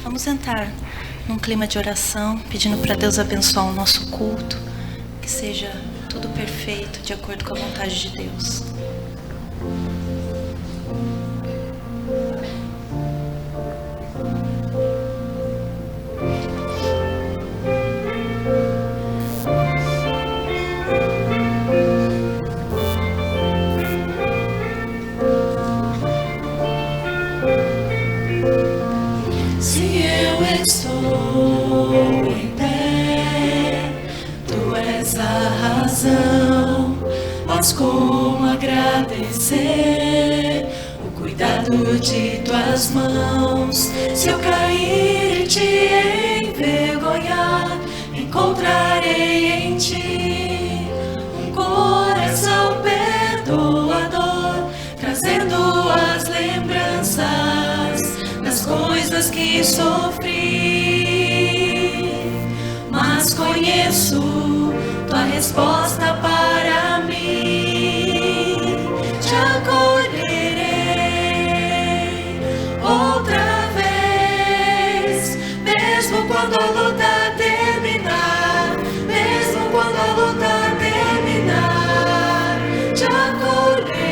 Vamos entrar num clima de oração, pedindo para Deus abençoar o nosso culto, que seja tudo perfeito, de acordo com a vontade de Deus. Estou em pé, tu és a razão, mas como agradecer o cuidado de tuas mãos? Se eu cair e te envergonhar, encontrarei em ti um coração perdoador, trazendo as lembranças das coisas que sofri. Mas conheço tua resposta para mim. Te acolherei outra vez, mesmo quando a luta terminar, mesmo quando a luta terminar. Te acolherei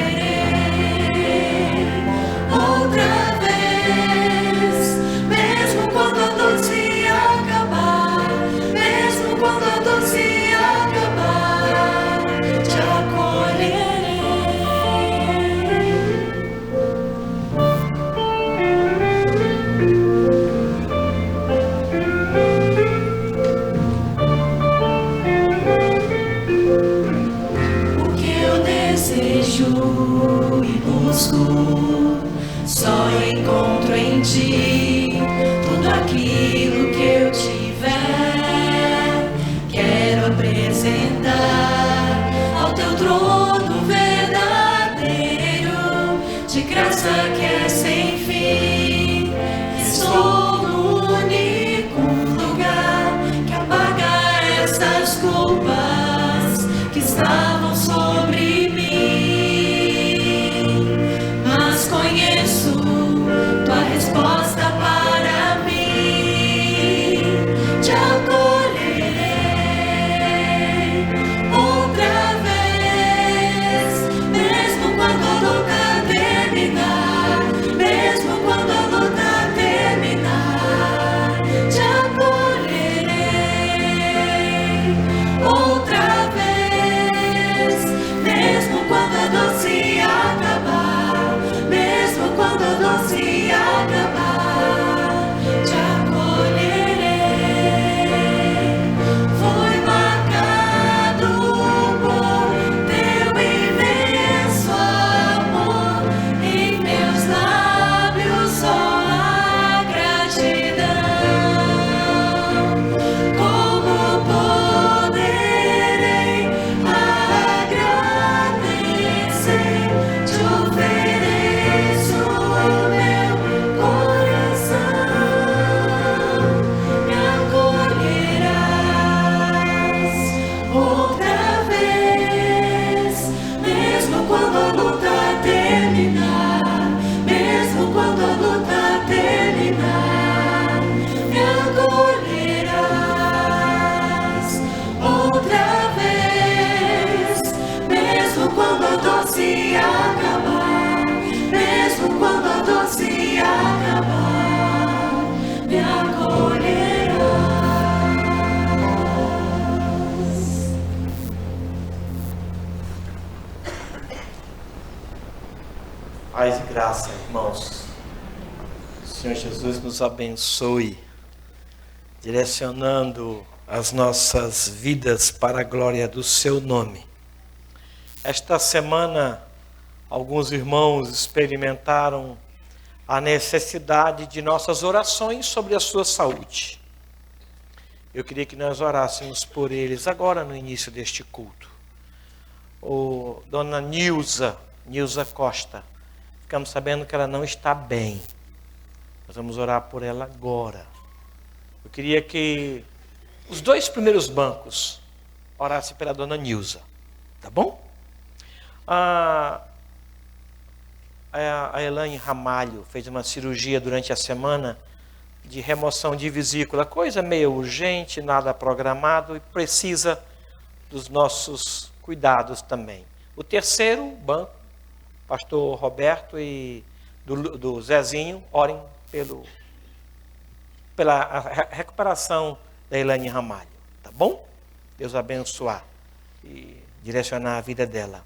outra vez, mesmo quando a dor se acabar, mesmo quando a dor se acabar, te acolherei. O que eu desejo e busco, só encontro em ti. Tudo aquilo que eu tiver, quero apresentar ao teu trono verdadeiro, de graça que é sem fim. Estou no único lugar que apaga essas culpas que estavam sobre mim. Mas conheço tua resposta para mim. Te acolherei outra vez, mesmo quando a luta terminar, mesmo quando a luta terminar. Te acolherei outra vez, mesmo quando a dor se acabar, mesmo quando a dor se acabar. Te acolherei. Foi marcado por teu imenso amor, em meus lábios só a gratidão. Como poderei agradecer? Te ofereço o meu coração. Me acolherás outra vez, mesmo quando a luta terminar, mesmo quando a luta terminar. Me acolherás outra vez, mesmo quando a dor se acabar, mesmo quando a dor se acabar. Me acolherás. Paz e graça, irmãos. O Senhor Jesus nos abençoe, direcionando as nossas vidas para a glória do seu nome. Esta semana, alguns irmãos experimentaram a necessidade de nossas orações sobre a sua saúde. Eu queria que nós orássemos por eles agora no início deste culto. Dona Nilza Costa, ficamos sabendo que ela não está bem. Nós vamos orar por ela agora. Eu queria que os dois primeiros bancos orassem pela Dona Nilza, tá bom? A Elaine Ramalho fez uma cirurgia durante a semana de remoção de vesícula, coisa meio urgente, nada programado e precisa dos nossos cuidados também. O terceiro banco, pastor Roberto e do Zezinho, orem pela recuperação da Elaine Ramalho, tá bom? Deus abençoar e direcionar a vida dela.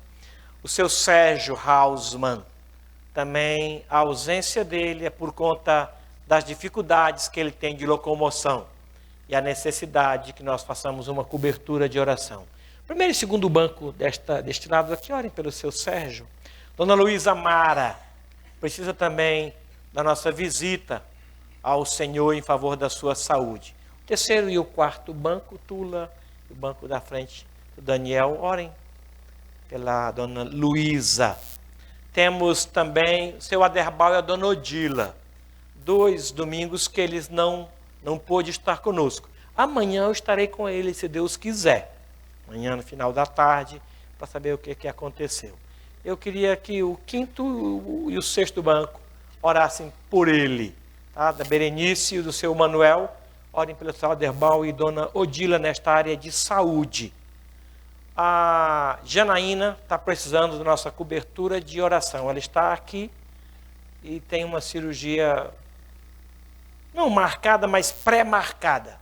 O seu Sérgio Hausmann, também a ausência dele é por conta das dificuldades que ele tem de locomoção e a necessidade de que nós façamos uma cobertura de oração. Primeiro e segundo banco deste lado aqui, orem pelo seu Sérgio. Dona Luísa Mara precisa também da nossa visita ao Senhor em favor da sua saúde. O terceiro e o quarto banco, Tula, o banco da frente do Daniel, orem pela Dona Luísa. Temos também o seu Aderbal e a Dona Odila. 2 domingos que eles não pôde estar conosco. Amanhã eu estarei com eles, se Deus quiser. Amanhã, no final da tarde, para saber o que aconteceu. Eu queria que o quinto e o sexto banco orassem por ele. Tá? Da Berenice e do seu Manuel, orem pelo seu Aderbal e Dona Odila nesta área de saúde. A Janaína está precisando da nossa cobertura de oração. Ela está aqui e tem uma cirurgia não marcada, mas pré-marcada.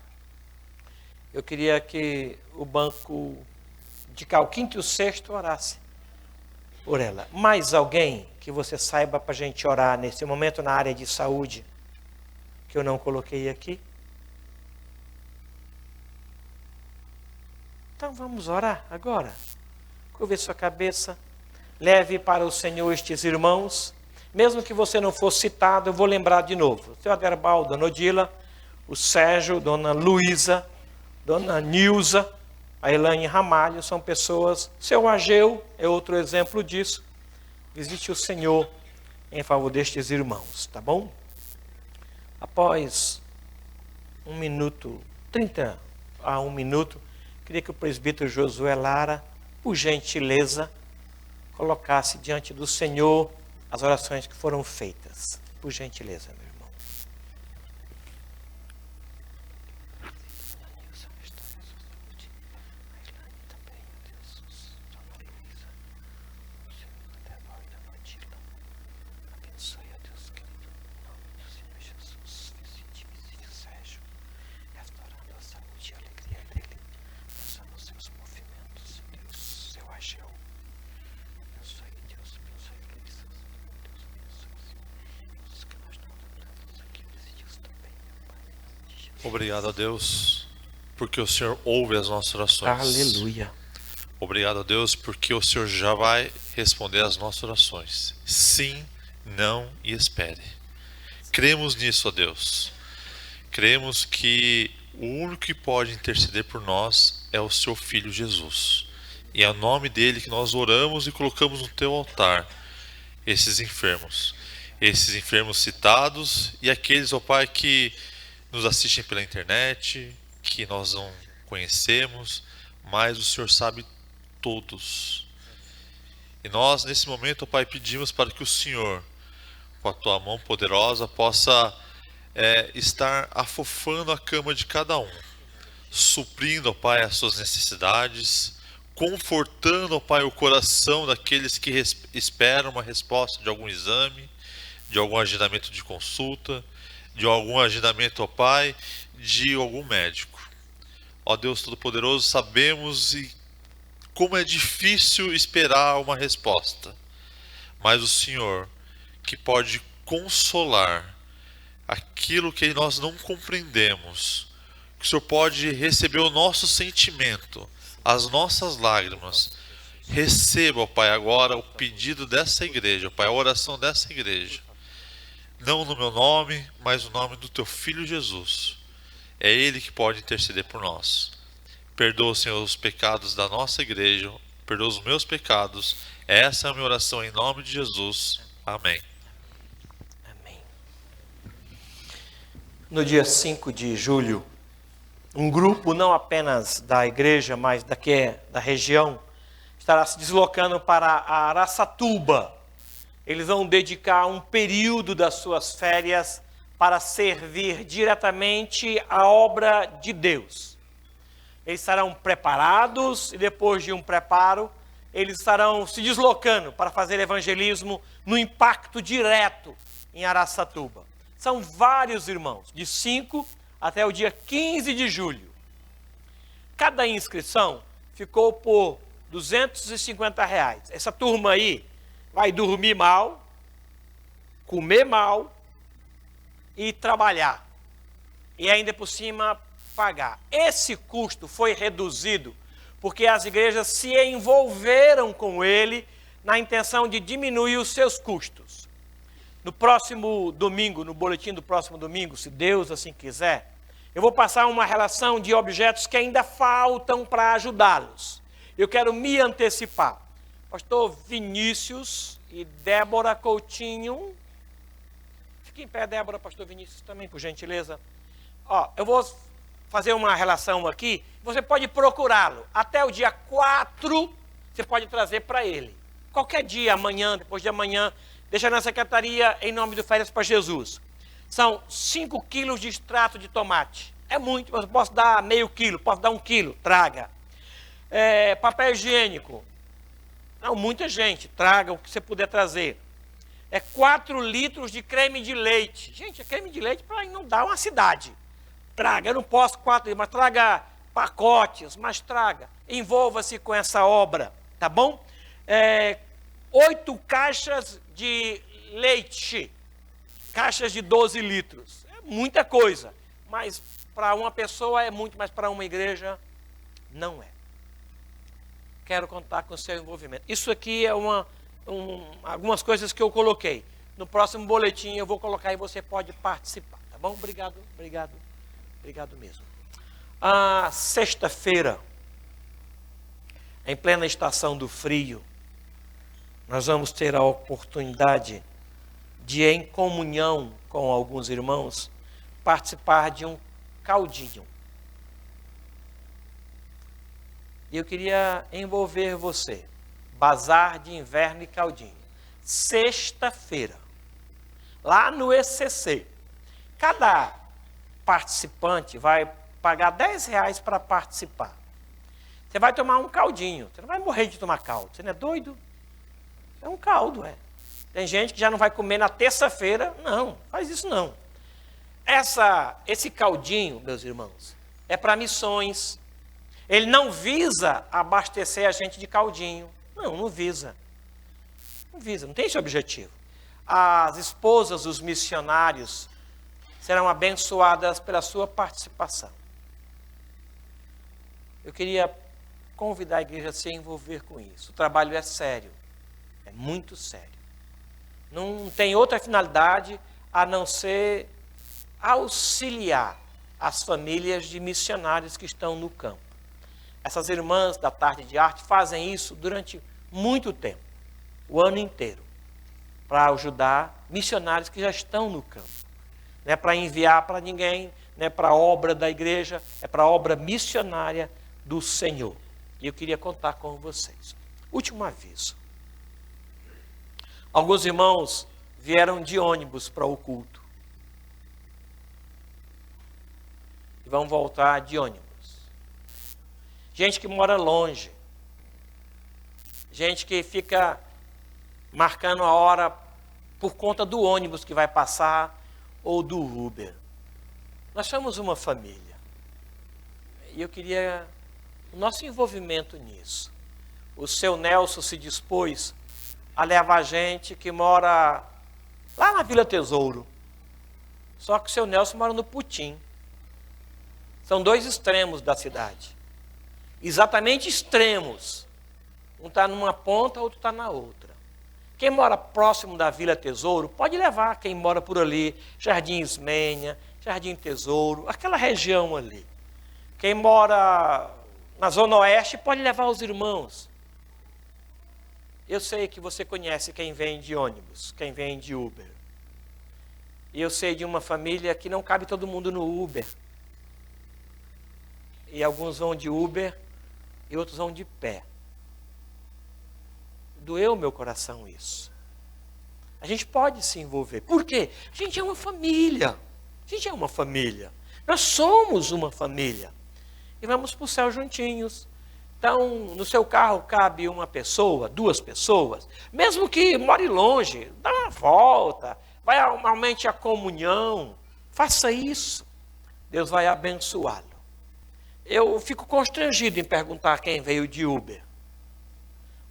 Eu queria que o banco de cá, o quinto e o sexto, orasse por ela. Mais alguém que você saiba para a gente orar nesse momento na área de saúde, que eu não coloquei aqui? Então vamos orar agora. Curve sua cabeça. Leve para o Senhor estes irmãos. Mesmo que você não for citado, eu vou lembrar de novo. O seu Aderbal, Dona Odila, o Sérgio, Dona Luísa, Dona Nilza, a Elaine Ramalho, são pessoas. Seu Ageu é outro exemplo disso. Visite o Senhor em favor destes irmãos, tá bom? Após 1 minuto, 30 a 1 minuto, queria que o presbítero Josué Lara, por gentileza, colocasse diante do Senhor as orações que foram feitas. Por gentileza, meu irmão. Abençoe a Deus querido, em nome do Senhor Jesus. Visite o Sérgio, restaurando a saúde e a alegria dele, pensando os seus movimentos, Deus, seu Ageu. Abençoe Deus, abençoe Luísa, Deus abençoe os que nós não lembramos aqui, visite também, meu Pai, de Jesus. Obrigado a Deus, porque o Senhor ouve as nossas orações. Aleluia. Obrigado a Deus, porque o Senhor já vai responder as nossas orações. Sim, não e espere. Cremos nisso, ó Deus. Cremos que o único que pode interceder por nós é o seu Filho Jesus. E é o nome dele que nós oramos e colocamos no teu altar esses enfermos citados e aqueles, ó Pai, que nos assistem pela internet, que nós não conhecemos, mas o Senhor sabe todos. E nós, nesse momento, ó Pai, pedimos para que o Senhor, com a tua mão poderosa, possa estar afofando a cama de cada um, suprindo, ó Pai, as suas necessidades, confortando, ó Pai, o coração daqueles que esperam uma resposta de algum exame, de algum agendamento de consulta, de algum agendamento, ó Pai, de algum médico. Ó Deus Todo-Poderoso, sabemos como é difícil esperar uma resposta, mas o Senhor, que pode consolar aquilo que nós não compreendemos, que o Senhor pode receber o nosso sentimento, as nossas lágrimas. Receba, ó Pai, agora o pedido dessa igreja, ó Pai, a oração dessa igreja. Não no meu nome, mas no nome do teu Filho Jesus. É Ele que pode interceder por nós. Perdoa, Senhor, os pecados da nossa igreja. Perdoa os meus pecados. Essa é a minha oração em nome de Jesus. Amém. Amém. No dia 5 de julho, um grupo não apenas da igreja, mas da região, estará se deslocando para Araçatuba. Eles vão dedicar um período das suas férias para servir diretamente a obra de Deus. Eles estarão preparados e depois de um preparo, eles estarão se deslocando para fazer evangelismo no impacto direto em Araçatuba. São vários irmãos, de 5 até o dia 15 de julho. Cada inscrição ficou por R$250. Essa turma aí vai dormir mal, comer mal e trabalhar. E ainda por cima pagar. Esse custo foi reduzido porque as igrejas se envolveram com ele na intenção de diminuir os seus custos. No próximo domingo, no boletim do próximo domingo, se Deus assim quiser, eu vou passar uma relação de objetos que ainda faltam para ajudá-los. Eu quero me antecipar. Pastor Vinícius e Débora Coutinho. Fique em pé, Débora, pastor Vinícius também, por gentileza. Eu vou fazer uma relação aqui. Você pode procurá-lo. Até o dia 4, você pode trazer para ele. Qualquer dia, amanhã, depois de amanhã, deixa na secretaria em nome do Férias para Jesus. São 5 quilos de extrato de tomate. É muito, mas eu posso dar meio quilo, posso dar 1 quilo, traga. Papel higiênico. Não, muita gente, traga o que você puder trazer. 4 litros de creme de leite. Gente, é creme de leite para inundar uma cidade. Traga, eu não posso 4 litros, mas traga pacotes, mas traga. Envolva-se com essa obra, tá bom? 8 caixas de leite. Caixas de 12 litros. É muita coisa. Mas para uma pessoa é muito, mas para uma igreja não é. Quero contar com o seu envolvimento. Isso aqui é algumas coisas que eu coloquei. No próximo boletim eu vou colocar e você pode participar, tá bom? Obrigado, obrigado, obrigado mesmo. Sexta-feira, em plena estação do frio, nós vamos ter a oportunidade de, em comunhão com alguns irmãos, participar de um caldinho. E eu queria envolver você. Bazar de inverno e caldinho. Sexta-feira. Lá no ECC. Cada participante vai pagar R$10 para participar. Você vai tomar um caldinho. Você não vai morrer de tomar caldo. Você não é doido? É um caldo, é. Tem gente que já não vai comer na terça-feira. Não, faz isso não. Esse caldinho, meus irmãos, é para missões. Ele não visa abastecer a gente de caldinho. Não visa. Não visa, não tem esse objetivo. As esposas dos missionários serão abençoadas pela sua participação. Eu queria convidar a igreja a se envolver com isso. O trabalho é sério. É muito sério. Não tem outra finalidade a não ser auxiliar as famílias de missionários que estão no campo. Essas irmãs da Tarde de Arte fazem isso durante muito tempo, o ano inteiro, para ajudar missionários que já estão no campo. Não é para enviar para ninguém, não é para a obra da igreja, é para a obra missionária do Senhor. E eu queria contar com vocês. Último aviso. Alguns irmãos vieram de ônibus para o culto. E vão voltar de ônibus. Gente que mora longe. Gente que fica marcando a hora por conta do ônibus que vai passar ou do Uber. Nós somos uma família. E eu queria o nosso envolvimento nisso. O seu Nelson se dispôs a levar gente que mora lá na Vila Tesouro. Só que o seu Nelson mora no Putim. São 2 extremos da cidade. Exatamente extremos. Um está numa ponta, outro está na outra. Quem mora próximo da Vila Tesouro, pode levar quem mora por ali. Jardim Ismênia, Jardim Tesouro, aquela região ali. Quem mora na Zona Oeste, pode levar os irmãos. Eu sei que você conhece quem vem de ônibus, quem vem de Uber. E eu sei de uma família que não cabe todo mundo no Uber. E alguns vão de Uber e outros vão de pé. Doeu meu coração isso. A gente pode se envolver. Por quê? A gente é uma família. gente já é uma família. Nós somos uma família. E vamos para o céu juntinhos. Então, no seu carro cabe uma pessoa, 2 pessoas. Mesmo que more longe, dá uma volta. Vai aumente a comunhão. Faça isso. Deus vai abençoá-lo. Eu fico constrangido em perguntar quem veio de Uber.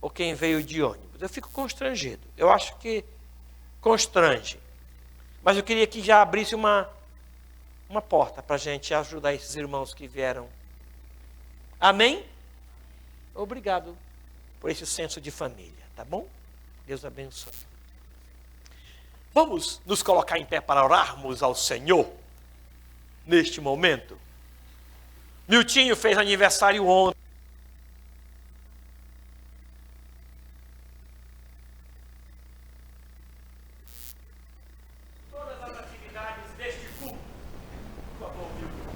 Ou quem veio de ônibus. Eu fico constrangido. Eu acho que constrange. Mas eu queria que já abrisse uma porta para a gente ajudar esses irmãos que vieram. Amém? Obrigado por esse senso de família, tá bom? Deus abençoe. Vamos nos colocar em pé para orarmos ao Senhor neste momento. Miltinho fez aniversário ontem. Todas as atividades deste culto, por favor, Milton.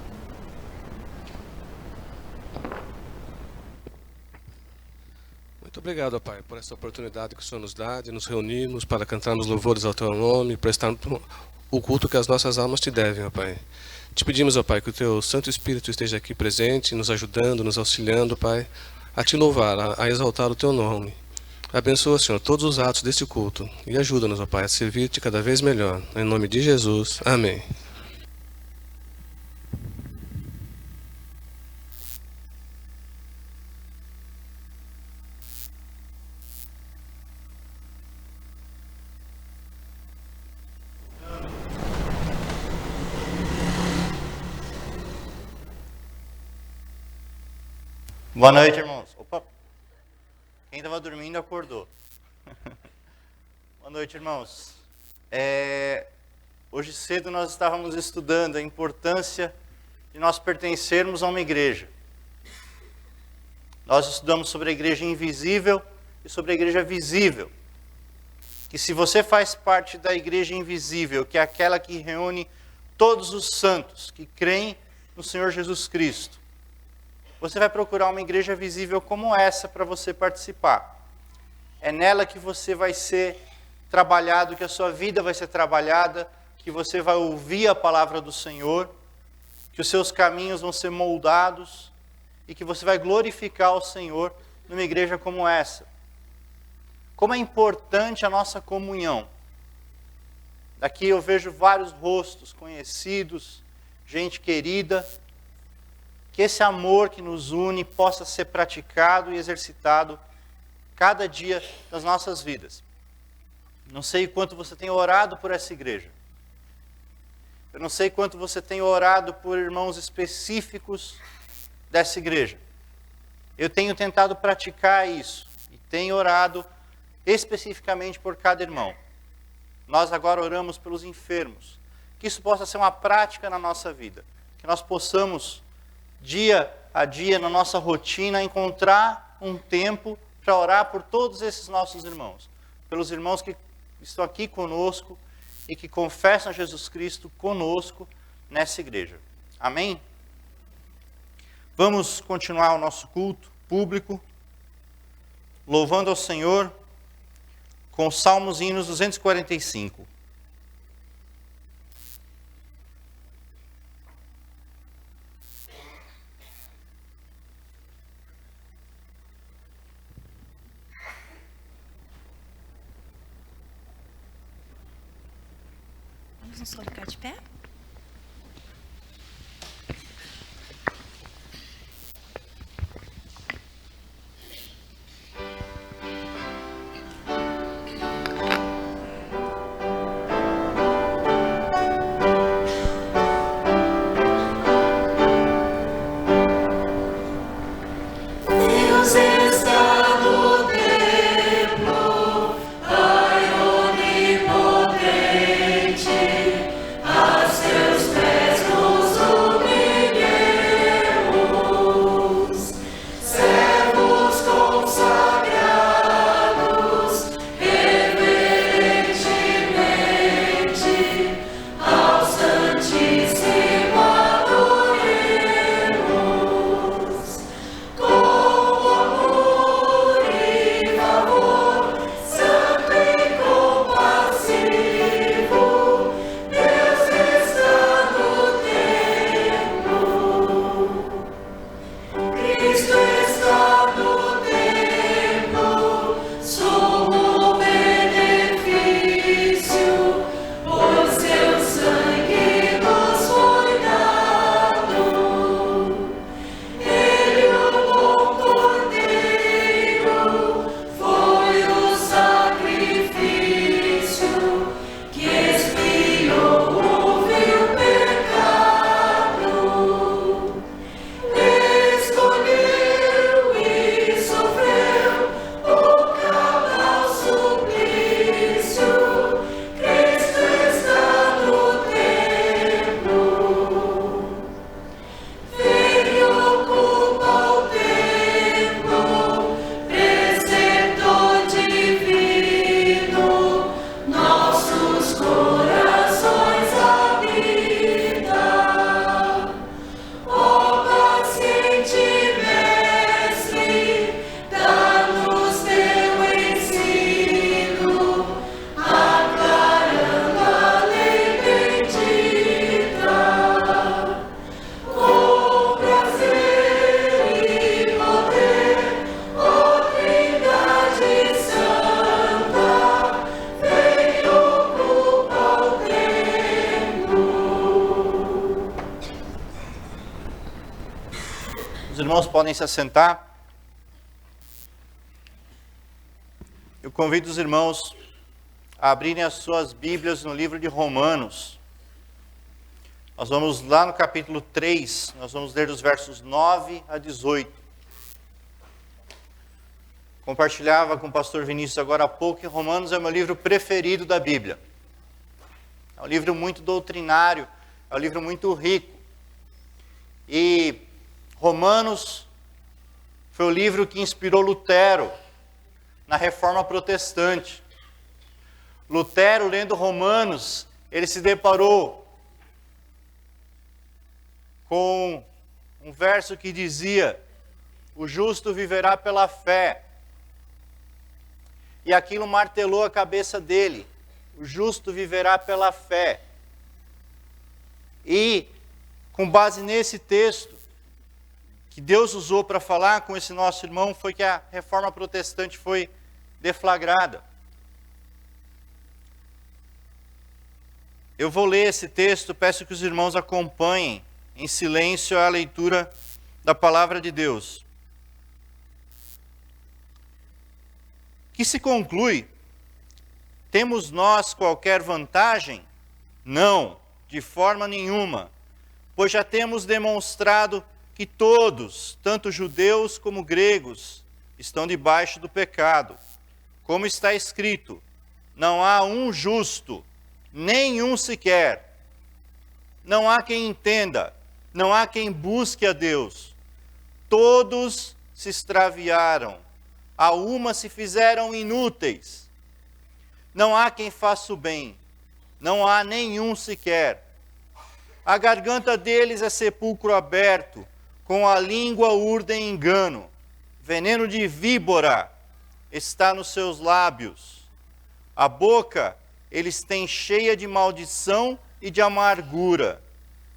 Muito obrigado, ó Pai, por essa oportunidade que o Senhor nos dá de nos reunirmos para cantarmos louvores ao Teu nome, prestar o culto que as nossas almas te devem, ó Pai. Te pedimos, ó Pai, que o Teu Santo Espírito esteja aqui presente, nos ajudando, nos auxiliando, Pai, a Te louvar, a exaltar o Teu nome. Abençoa, Senhor, todos os atos deste culto e ajuda-nos, ó Pai, a servir-te cada vez melhor. Em nome de Jesus. Amém. Boa noite, irmãos. Opa! Quem estava dormindo acordou. Boa noite, irmãos. Hoje cedo nós estávamos estudando a importância de nós pertencermos a uma igreja. Nós estudamos sobre a igreja invisível e sobre a igreja visível. Que se você faz parte da igreja invisível, que é aquela que reúne todos os santos que creem no Senhor Jesus Cristo, você vai procurar uma igreja visível como essa para você participar. É nela que você vai ser trabalhado, que a sua vida vai ser trabalhada, que você vai ouvir a palavra do Senhor, que os seus caminhos vão ser moldados e que você vai glorificar o Senhor numa igreja como essa. Como é importante a nossa comunhão. Daqui eu vejo vários rostos conhecidos, gente querida. Que esse amor que nos une possa ser praticado e exercitado cada dia das nossas vidas. Não sei quanto você tem orado por essa igreja. Eu não sei quanto você tem orado por irmãos específicos dessa igreja. Eu tenho tentado praticar isso e tenho orado especificamente por cada irmão. Nós agora oramos pelos enfermos. Que isso possa ser uma prática na nossa vida. Que nós possamos dia a dia, na nossa rotina, encontrar um tempo para orar por todos esses nossos irmãos. Pelos irmãos que estão aqui conosco e que confessam Jesus Cristo conosco nessa igreja. Amém? Vamos continuar o nosso culto público, louvando ao Senhor com Salmos e Hinos 245. Vamos nos colocar de pé? Deus está no templo, Pai onipotente, as Os irmãos podem se assentar. Eu convido os irmãos a abrirem as suas Bíblias no livro de Romanos. Nós vamos lá no capítulo 3, nós vamos ler dos versos 9 a 18. Compartilhava com o pastor Vinícius agora há pouco que Romanos é o meu livro preferido da Bíblia. É um livro muito doutrinário, é um livro muito rico. E Romanos foi o livro que inspirou Lutero na Reforma Protestante. Lutero, lendo Romanos, ele se deparou com um verso que dizia: o justo viverá pela fé. E aquilo martelou a cabeça dele. O justo viverá pela fé. E, com base nesse texto, que Deus usou para falar com esse nosso irmão, foi que a Reforma Protestante foi deflagrada. Eu vou ler esse texto, peço que os irmãos acompanhem em silêncio a leitura da palavra de Deus. Que se conclui: temos nós qualquer vantagem? Não, de forma nenhuma, pois já temos demonstrado que todos, tanto judeus como gregos, estão debaixo do pecado. Como está escrito: não há um justo, nenhum sequer. Não há quem entenda, não há quem busque a Deus. Todos se extraviaram, a uma se fizeram inúteis. Não há quem faça o bem, não há nenhum sequer. A garganta deles é sepulcro aberto, com a língua urdem engano. Veneno de víbora está nos seus lábios. A boca eles têm cheia de maldição e de amargura.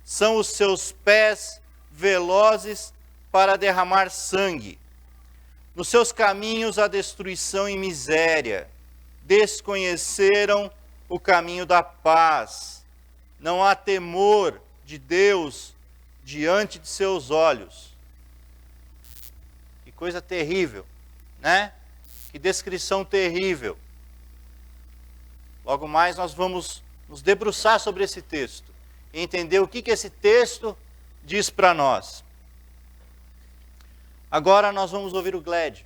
São os seus pés velozes para derramar sangue. Nos seus caminhos há destruição e miséria. Desconheceram o caminho da paz. Não há temor de Deus diante de seus olhos. Que coisa terrível, né? Que descrição terrível. Logo mais nós vamos nos debruçar sobre esse texto e entender o que esse texto diz para nós. Agora nós vamos ouvir o Gled.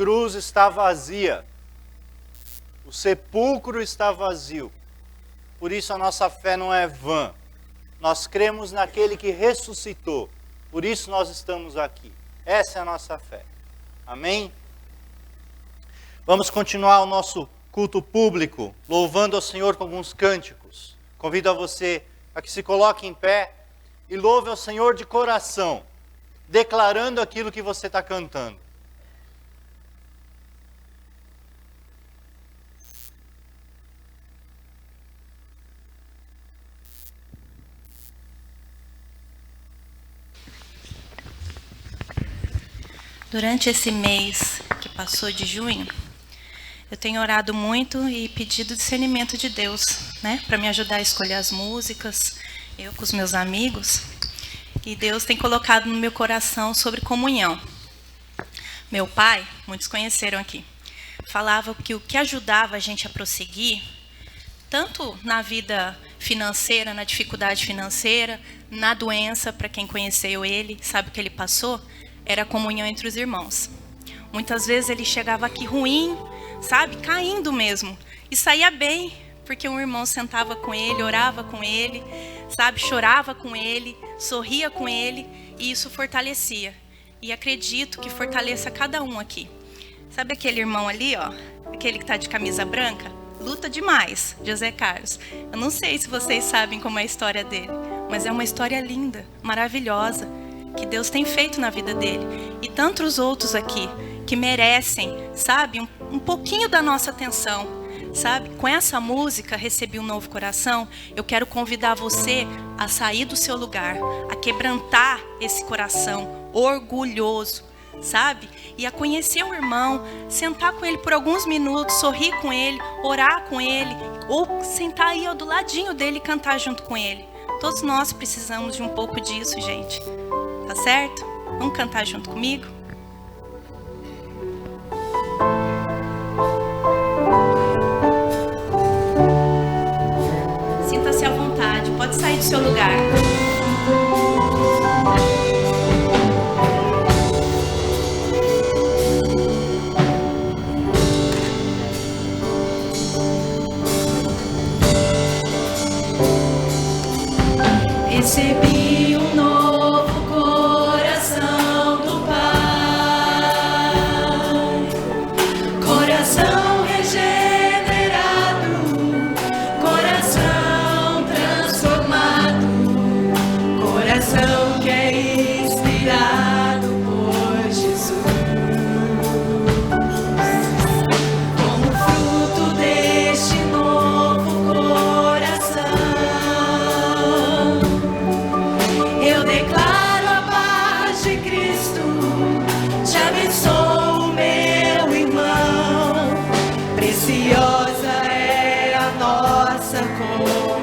cruz está vazia. O sepulcro está vazio. Por isso a nossa fé não é vã. Nós cremos naquele que ressuscitou. Por isso nós estamos aqui. Essa é a nossa fé. Amém? Vamos continuar o nosso culto público, louvando ao Senhor com alguns cânticos. Convido a você a que se coloque em pé e louve ao Senhor de coração, declarando aquilo que você está cantando. Durante esse mês que passou de junho, eu tenho orado muito e pedido discernimento de Deus, né, para me ajudar a escolher as músicas, eu com os meus amigos. E Deus tem colocado no meu coração sobre comunhão. Meu pai, muitos conheceram aqui, falava que o que ajudava a gente a prosseguir, tanto na vida financeira, na dificuldade financeira, na doença, para quem conheceu ele, sabe o que ele passou, era a comunhão entre os irmãos. Muitas vezes ele chegava aqui ruim, sabe, caindo mesmo, e saía bem, porque um irmão sentava com ele, orava com ele, sabe, chorava com ele, sorria com ele, e isso fortalecia. E acredito que fortaleça cada um aqui. Sabe aquele irmão ali, ó, aquele que está de camisa branca? Luta demais, José Carlos. Eu não sei se vocês sabem como é a história dele, mas é uma história linda, maravilhosa, que Deus tem feito na vida dele. E tantos outros aqui que merecem, sabe, um pouquinho da nossa atenção, sabe? Com essa música, Recebi um Novo Coração, eu quero convidar você a sair do seu lugar, a quebrantar esse coração orgulhoso, sabe? E a conhecer o irmão, sentar com ele por alguns minutos, sorrir com ele, orar com ele, ou sentar aí ó, do ladinho dele e cantar junto com ele. Todos nós precisamos de um pouco disso, gente. Tá certo? Vamos cantar junto comigo? Sinta-se à vontade, pode sair do seu lugar. Recebi um novo coração do Pai, coração regenerado, coração transformado, coração que é inspirado por Jesus. Como fruto deste novo coração, eu declaro a paz de Cristo, te abençoo, meu irmão. Preciosa é a nossa comunhão.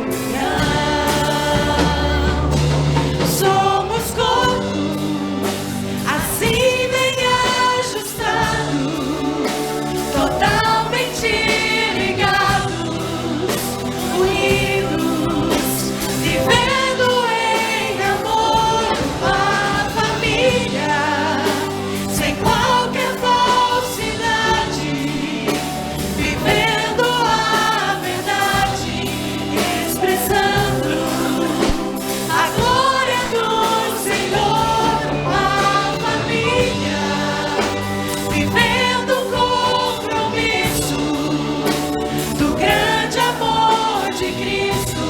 Somos corpos, assim bem ajustados, totalmente ligados, unidos, vivendo em amor, uma família, sem qualquer falsidade, vivendo a verdade, expressando a glória do Senhor, uma família, vivendo o compromisso do grande amor de Cristo.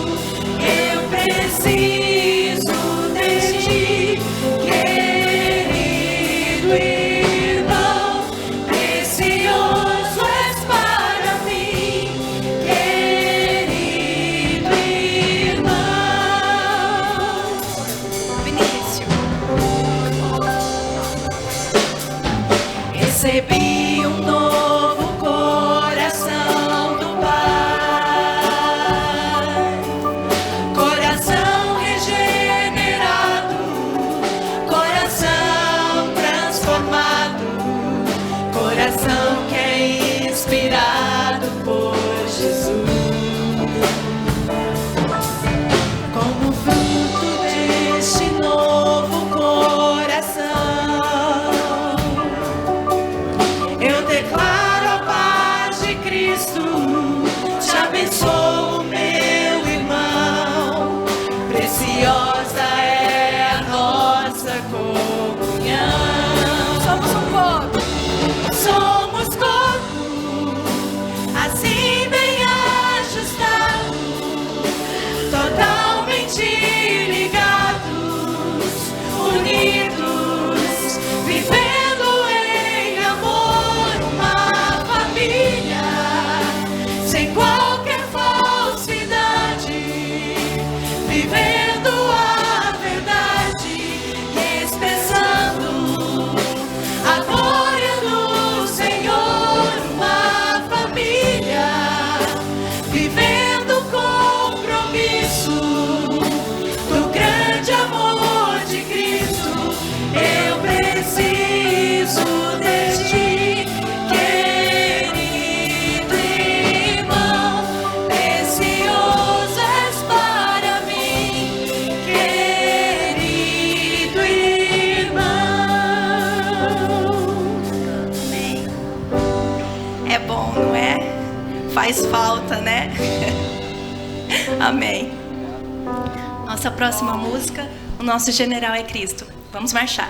Eu preciso de ti, querido irmão, precioso és para mim, querido irmão. Vinícius. Recebi um novo coração do Pai, coração regenerado, coração transformado, coração que é inspirado por Jesus. Como fruto deste novo coração, eu declaro a paz de Cristo, te abençoo, meu irmão. Preciosa é a nossa comunhão. Somos um corpo, somos corpo, assim bem ajustado, totalmente ligados, unidos, vivendo em amor, uma família, sem qualquer falsidade, vivendo a verdade, expressando a glória do Senhor, uma família, vivendo o compromisso do grande amor de Cristo. Eu preciso de ti, querido irmão, precioso és para mim, querido irmão. Amém. É bom, não é? Faz falta, né? Amém. Nossa próxima música, o nosso general é Cristo. Vamos marchar.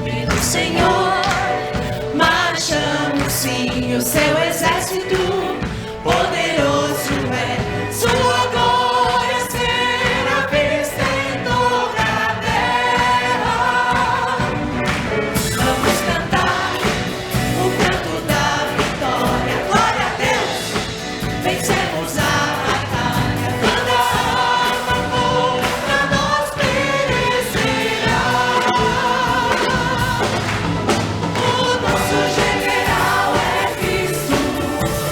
Pelo Senhor, marchamos sim, o seu exército poderoso é. Sua glória será vista em toda a terra. Vamos cantar o canto da vitória. Glória a Deus, vencemos a batalha. Toda arma contra nós perecerá. O nosso general é Cristo,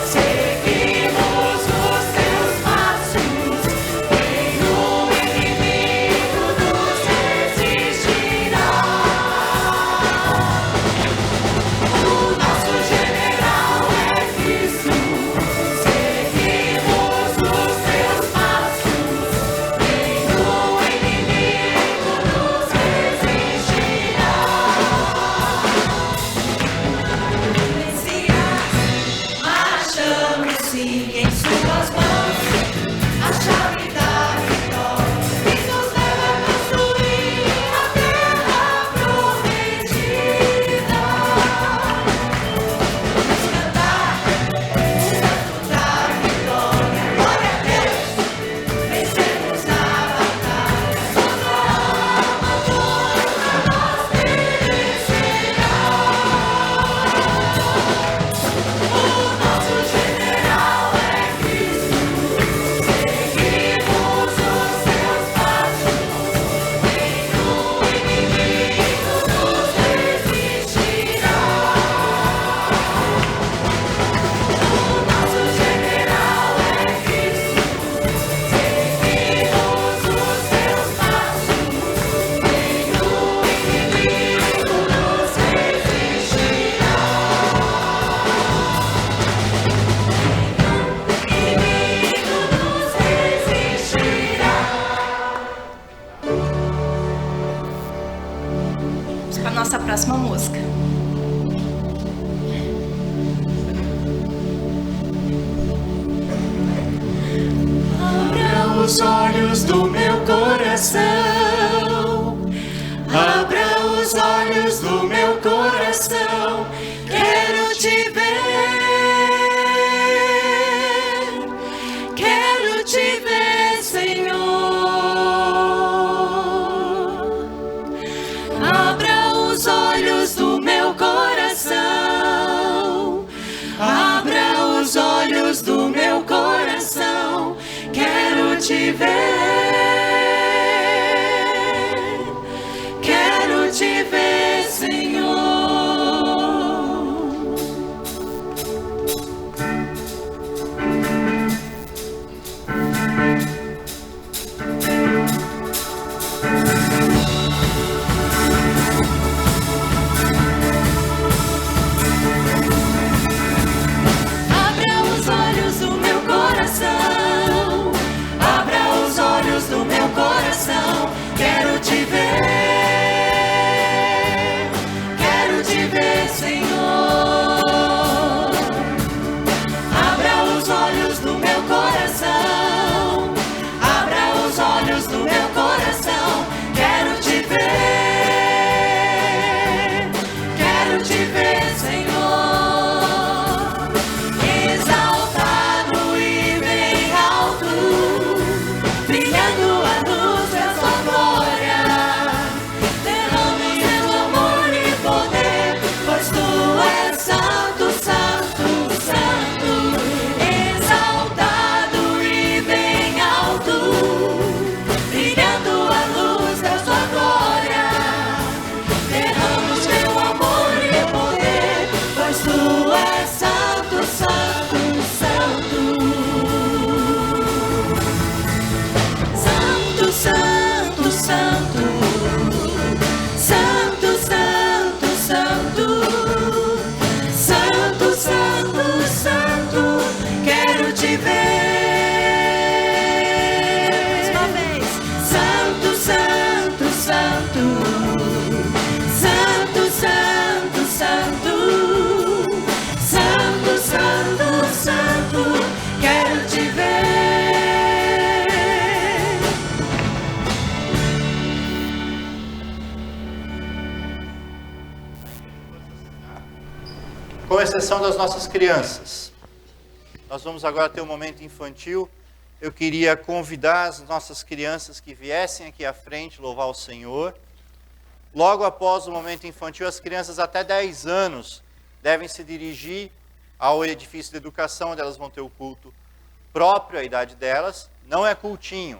seguimos os seus passos, nenhum inimigo nos resistirá. O nosso general é Cristo, seguimos os seus passos, nenhum inimigo nos resistirá. Messias, marchamos sim em suas mãos, a chave da vitória que nos leva a construir a terra prometida. Vamos cantar o canto da vitória. Glória a Deus, vencemos a batalha. Toda arma contra nós perecerá. O nosso general é Cristo, seguimos os seus passos, nenhum inimigo nos resistirá. O nosso general é Cristo, seguimos os seus passos, nenhum inimigo nos resistirá. Inimigo nos resistirá. Vamos para a nossa próxima música. Abra os olhos do meu coração, abra os olhos do meu coração, quero te ver, quero te ver, Senhor. Abra os olhos do meu coração, abra os olhos do meu coração, quero te ver, quero te ver, Senhor. Senhor. Abra os olhos do meu coração. Abra os olhos do meu coração. Quero te ver. Quero te ver, Senhor. Exaltado e bem alto, brilhando a luz da sua glória. Derrama teu amor e poder, pois tu és santo, santo, santo. Exaltado e bem alto, brilhando a luz da sua glória. Derrama teu amor e poder, pois tu és santo, santo, santo. Santo, santo, santo. Santo, santo, santo. Santo, santo, santo. Quero te ver. Mais uma vez. Santo, santo, santo. Santo, santo, santo. Santo, santo, santo. Quero te ver. Com exceção das nossas crianças. Nós vamos agora ter um momento infantil. Eu queria convidar as nossas crianças que viessem aqui à frente louvar o Senhor. Logo após o momento infantil, as crianças até 10 anos devem se dirigir ao edifício de educação, onde elas vão ter o culto próprio à idade delas. Não é cultinho,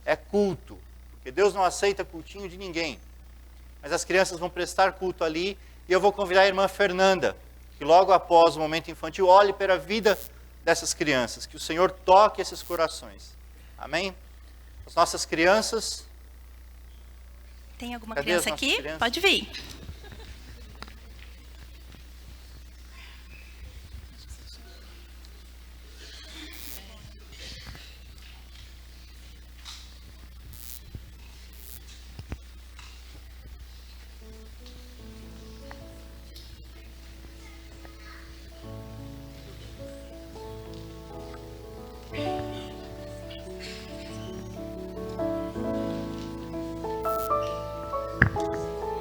é culto. Porque Deus não aceita cultinho de ninguém. Mas as crianças vão prestar culto ali. E eu vou convidar a irmã Fernanda, que logo após o momento infantil, olhe para a vida dessas crianças. Que o Senhor toque esses corações. Amém? As nossas crianças... Tem alguma Cadê criança as nossas aqui? crianças? Pode vir.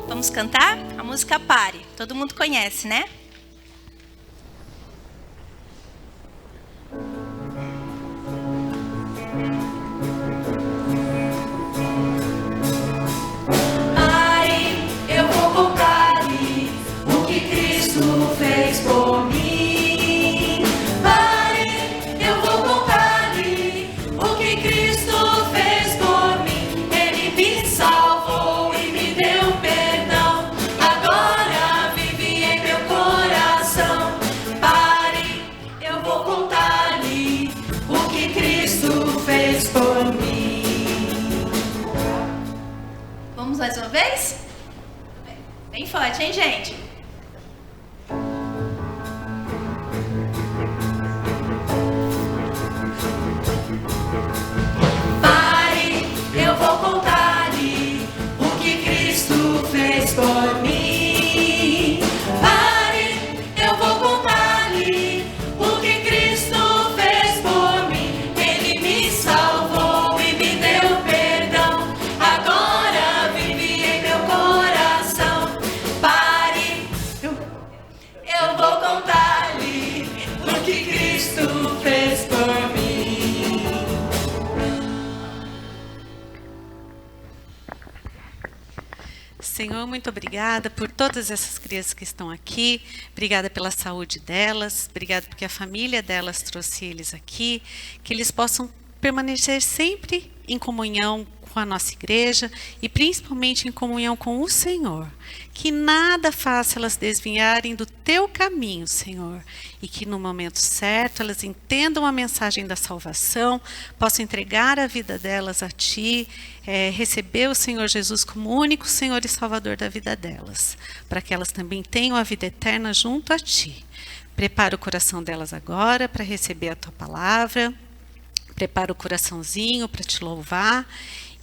Vamos cantar a música Pare. Todo mundo conhece, né? Pare, eu vou contar-lhe o que Cristo fez por mim. Pare, eu vou contar-lhe o que Cristo fez por mim. Ele me salvou e me deu perdão. Agora vive em meu coração. Pare, eu vou contar-lhe o que Cristo fez por mim. Vamos mais uma vez? Bem forte, hein, gente? Pare, eu vou contar-lhe o que Cristo fez por mim. Pare, eu vou contar-lhe o que Cristo fez por mim. Ele me salvou e me deu perdão. Agora vive em meu coração. Pare, eu vou contar-lhe o que Cristo fez por mim. Senhor, muito obrigada por todas essas crianças que estão aqui. Obrigada pela saúde delas. Obrigada porque a família delas trouxe eles aqui. Que eles possam permanecer sempre em comunhão com a nossa igreja e principalmente em comunhão com o Senhor. Que nada faça elas desviarem do teu caminho, Senhor. E que no momento certo elas entendam a mensagem da salvação, possam entregar a vida delas a Ti, receber o Senhor Jesus como único Senhor e Salvador da vida delas, para que elas também tenham a vida eterna junto a Ti. Prepara o coração delas agora para receber a Tua palavra, prepara o coraçãozinho para Te louvar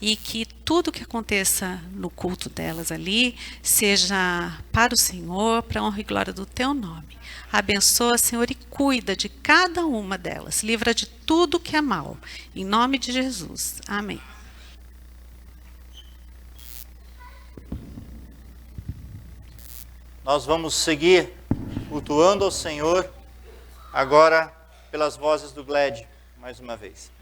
e que tudo que aconteça no culto delas ali seja para o Senhor, para a honra e glória do teu nome. Abençoa, Senhor, e cuida de cada uma delas. Livra de tudo que é mal. Em nome de Jesus. Amém. Nós vamos seguir cultuando ao Senhor, agora pelas vozes do Gled, mais uma vez.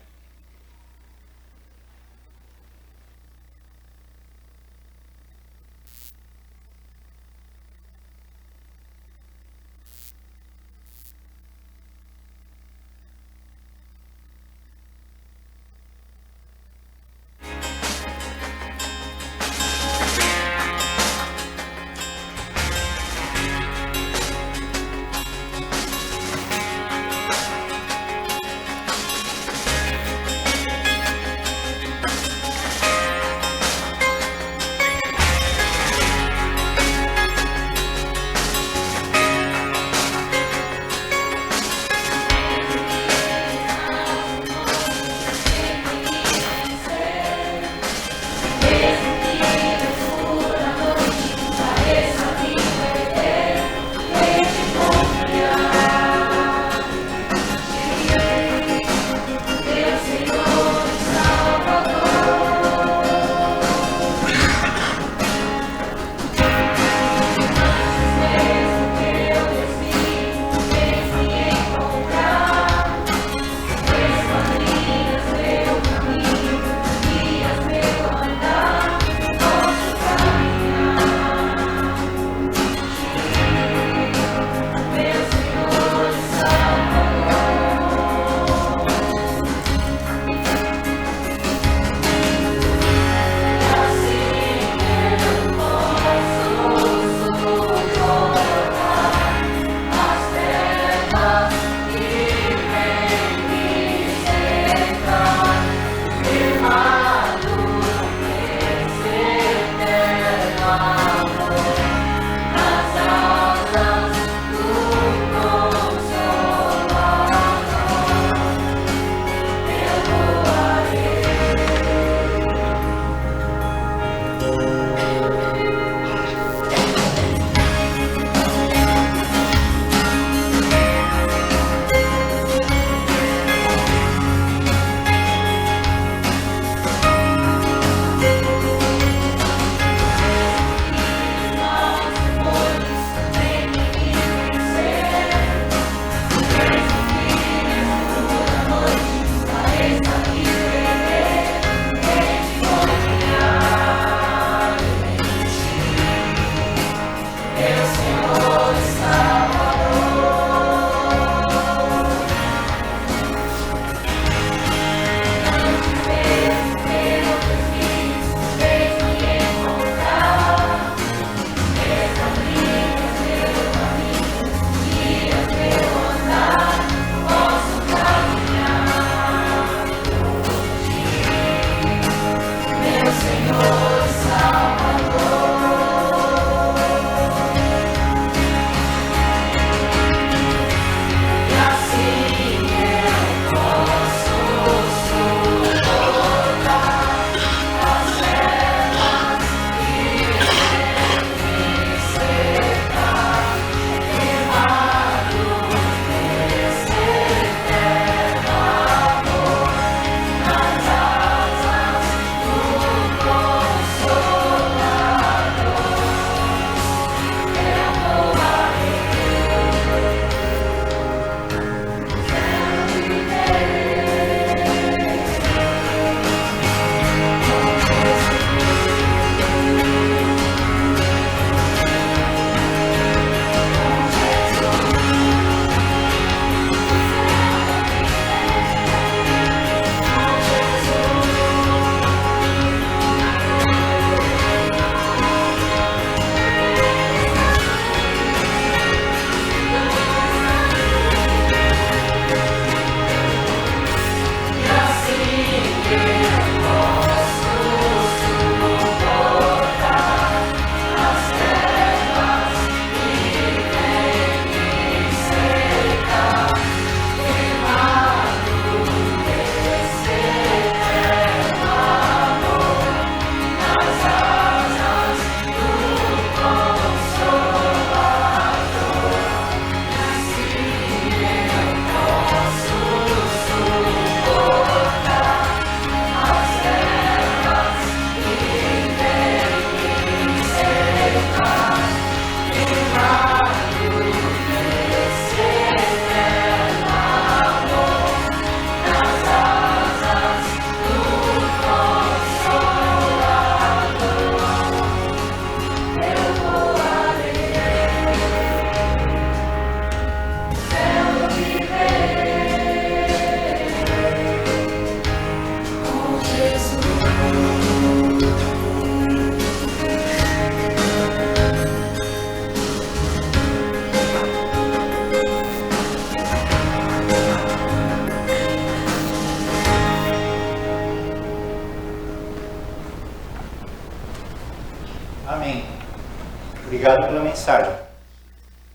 Obrigado pela mensagem.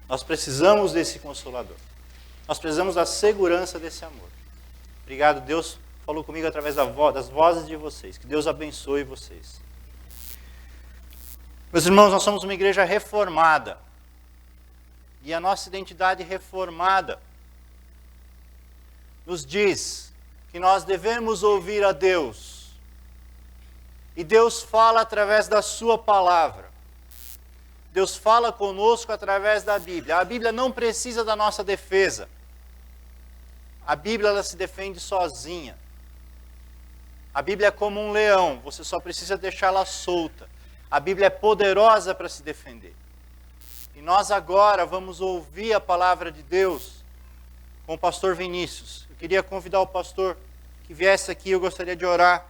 Nós precisamos desse Consolador. Nós precisamos da segurança desse amor. Obrigado, Deus falou comigo através das vozes de vocês. Que Deus abençoe vocês. Meus irmãos, nós somos uma igreja reformada. E a nossa identidade reformada nos diz que nós devemos ouvir a Deus. E Deus fala através da sua palavra. Deus fala conosco através da Bíblia. A Bíblia não precisa da nossa defesa. A Bíblia ela se defende sozinha. A Bíblia é como um leão, você só precisa deixá-la solta. A Bíblia é poderosa para se defender. E nós agora vamos ouvir a palavra de Deus com o pastor Vinícius. Eu queria convidar o pastor que viesse aqui, eu gostaria de orar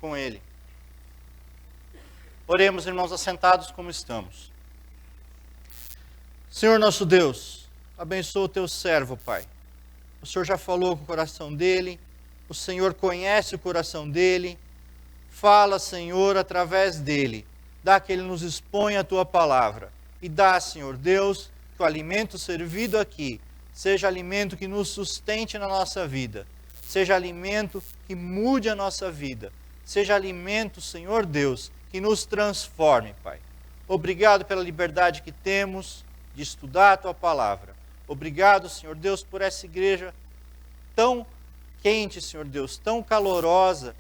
com ele. Oremos, irmãos, assentados como estamos. Senhor nosso Deus, abençoa o teu servo, Pai. O Senhor já falou com o coração dele, o Senhor conhece o coração dele. Fala, Senhor, através dele. Dá que ele nos exponha a tua palavra. E dá, Senhor Deus, que o alimento servido aqui seja alimento que nos sustente na nossa vida. Seja alimento que mude a nossa vida. Seja alimento, Senhor Deus, que nos transforme, Pai. Obrigado pela liberdade que temos de estudar a tua palavra. Obrigado, Senhor Deus, por essa igreja tão quente, Senhor Deus, tão calorosa,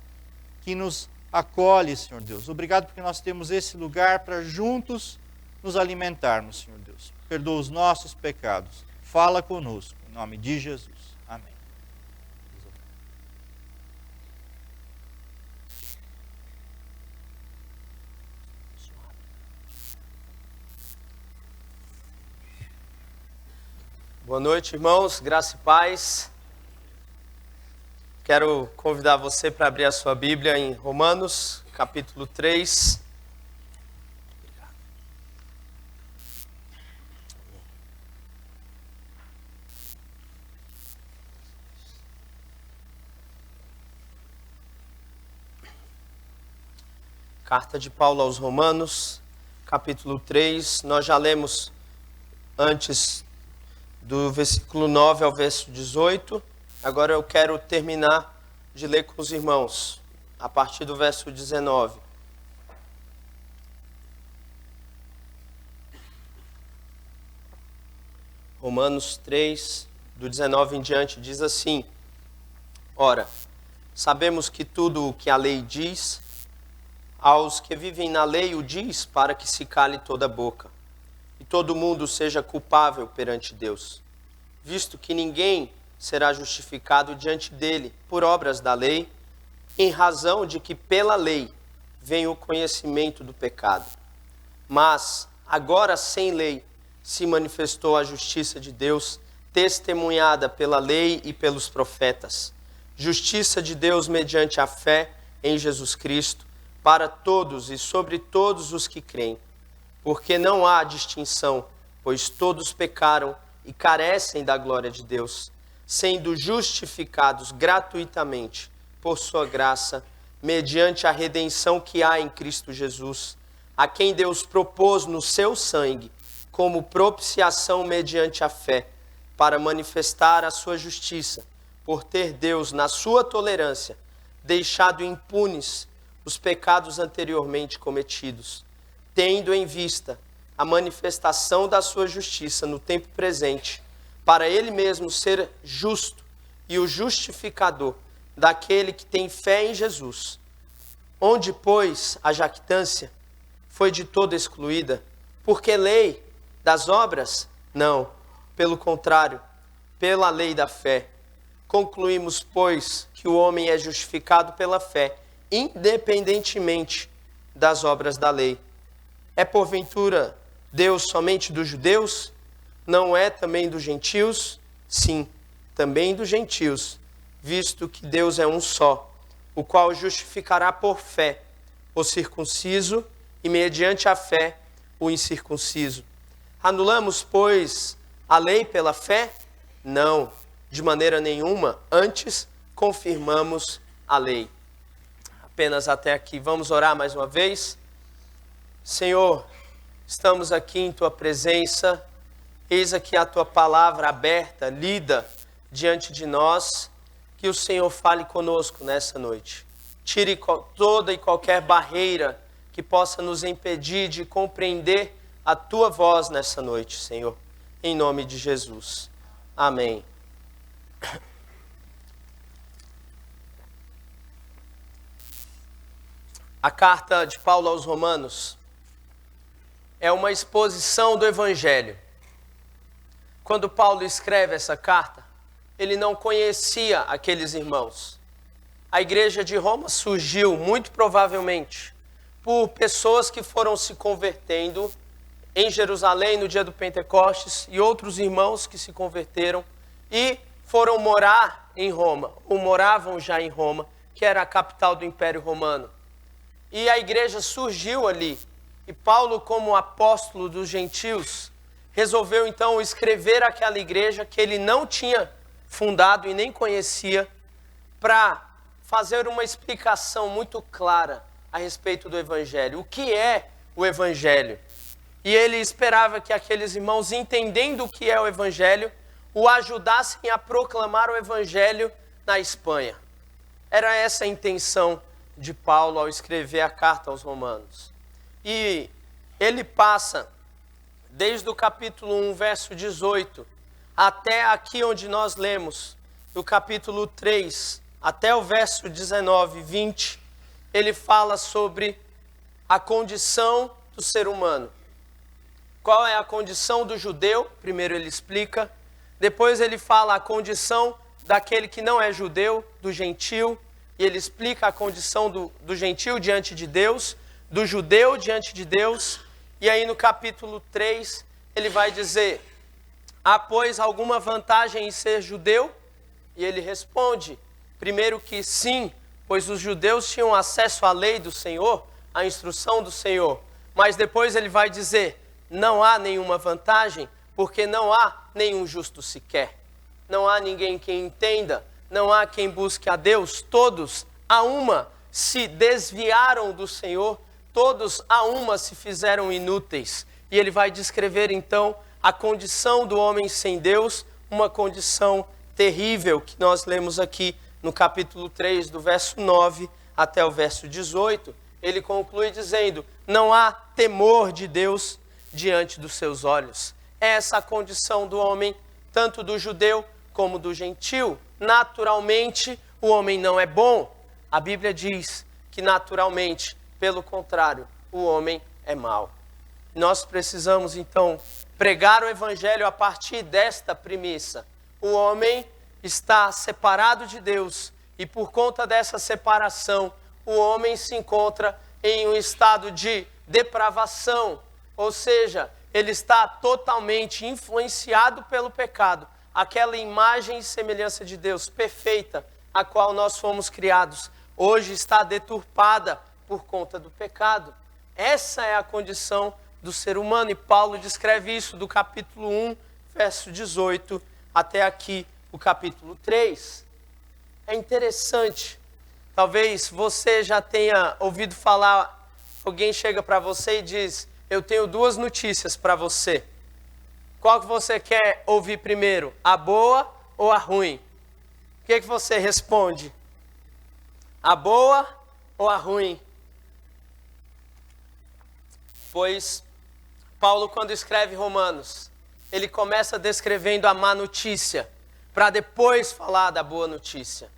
que nos acolhe, Senhor Deus. Obrigado porque nós temos esse lugar para juntos nos alimentarmos, Senhor Deus. Perdoa os nossos pecados. Fala conosco, em nome de Jesus. Amém. Boa noite, irmãos, graça e paz. Quero convidar você para abrir a sua Bíblia em Romanos, capítulo 3. Carta de Paulo aos Romanos, capítulo 3. Nós já lemos antes do versículo 9 ao verso 18. Agora eu quero terminar de ler com os irmãos, a partir do verso 19. Romanos 3, do 19 em diante, diz assim: Ora, sabemos que tudo o que a lei diz, aos que vivem na lei o diz para que se cale toda a boca, e todo mundo seja culpável perante Deus, visto que ninguém será justificado diante dele por obras da lei, em razão de que pela lei vem o conhecimento do pecado. Mas, agora sem lei, se manifestou a justiça de Deus, testemunhada pela lei e pelos profetas. Justiça de Deus mediante a fé em Jesus Cristo, para todos e sobre todos os que creem. Porque não há distinção, pois todos pecaram e carecem da glória de Deus, sendo justificados gratuitamente por sua graça, mediante a redenção que há em Cristo Jesus, a quem Deus propôs no seu sangue, como propiciação mediante a fé, para manifestar a sua justiça, por ter Deus, na sua tolerância, deixado impunes os pecados anteriormente cometidos, tendo em vista a manifestação da sua justiça no tempo presente, para ele mesmo ser justo e o justificador daquele que tem fé em Jesus. Onde, pois, a jactância foi de todo excluída, porque lei das obras? Não, pelo contrário, pela lei da fé. Concluímos, pois, que o homem é justificado pela fé, independentemente das obras da lei. É porventura Deus somente dos judeus? Não é também dos gentios? Sim, também dos gentios, visto que Deus é um só, o qual justificará por fé o circunciso e mediante a fé o incircunciso. Anulamos, pois, a lei pela fé? Não, de maneira nenhuma, antes confirmamos a lei. Apenas até aqui. Vamos orar mais uma vez. Senhor, estamos aqui em tua presença. Eis aqui a tua palavra aberta, lida diante de nós. Que o Senhor fale conosco nessa noite. Tire toda e qualquer barreira que possa nos impedir de compreender a tua voz nessa noite, Senhor. Em nome de Jesus. Amém. A carta de Paulo aos Romanos é uma exposição do Evangelho. Quando Paulo escreve essa carta, ele não conhecia aqueles irmãos. A igreja de Roma surgiu, muito provavelmente, por pessoas que foram se convertendo em Jerusalém no dia do Pentecostes e outros irmãos que se converteram e foram morar em Roma, ou moravam já em Roma, que era a capital do Império Romano. E a igreja surgiu ali. E Paulo, como apóstolo dos gentios, resolveu então escrever aquela igreja que ele não tinha fundado e nem conhecia, para fazer uma explicação muito clara a respeito do Evangelho. O que é o Evangelho? E ele esperava que aqueles irmãos, entendendo o que é o Evangelho, o ajudassem a proclamar o Evangelho na Espanha. Era essa a intenção de Paulo ao escrever a carta aos Romanos. E ele passa, desde o capítulo 1, verso 18, até aqui onde nós lemos, do capítulo 3, até o verso 19, 20, ele fala sobre a condição do ser humano. Qual é a condição do judeu? Primeiro ele explica. Depois ele fala a condição daquele que não é judeu, do gentil. E ele explica a condição do gentil diante de Deus, do judeu diante de Deus. E aí no capítulo 3 ele vai dizer: há, pois, alguma vantagem em ser judeu? E ele responde, primeiro que sim, pois os judeus tinham acesso à lei do Senhor, à instrução do Senhor. Mas depois ele vai dizer, não há nenhuma vantagem, porque não há nenhum justo sequer. Não há ninguém que entenda, não há quem busque a Deus. Todos a uma se desviaram do Senhor, todos a uma se fizeram inúteis. E ele vai descrever então a condição do homem sem Deus, uma condição terrível que nós lemos aqui no capítulo 3, do verso 9 até o verso 18. Ele conclui dizendo, não há temor de Deus diante dos seus olhos. Essa a condição do homem, tanto do judeu como do gentil. Naturalmente, o homem não é bom. A Bíblia diz que naturalmente, pelo contrário, o homem é mau. Nós precisamos, então, pregar o Evangelho a partir desta premissa. O homem está separado de Deus e, por conta dessa separação, o homem se encontra em um estado de depravação, ou seja, ele está totalmente influenciado pelo pecado. Aquela imagem e semelhança de Deus perfeita, a qual nós fomos criados, hoje está deturpada por conta do pecado. Essa é a condição do ser humano, e Paulo descreve isso do capítulo 1, verso 18, até aqui, o capítulo 3. É interessante, talvez você já tenha ouvido falar, alguém chega para você e diz, eu tenho duas notícias para você. Qual que você quer ouvir primeiro, a boa ou a ruim? O que você responde? A boa ou a ruim? Pois Paulo, quando escreve Romanos, ele começa descrevendo a má notícia, para depois falar da boa notícia.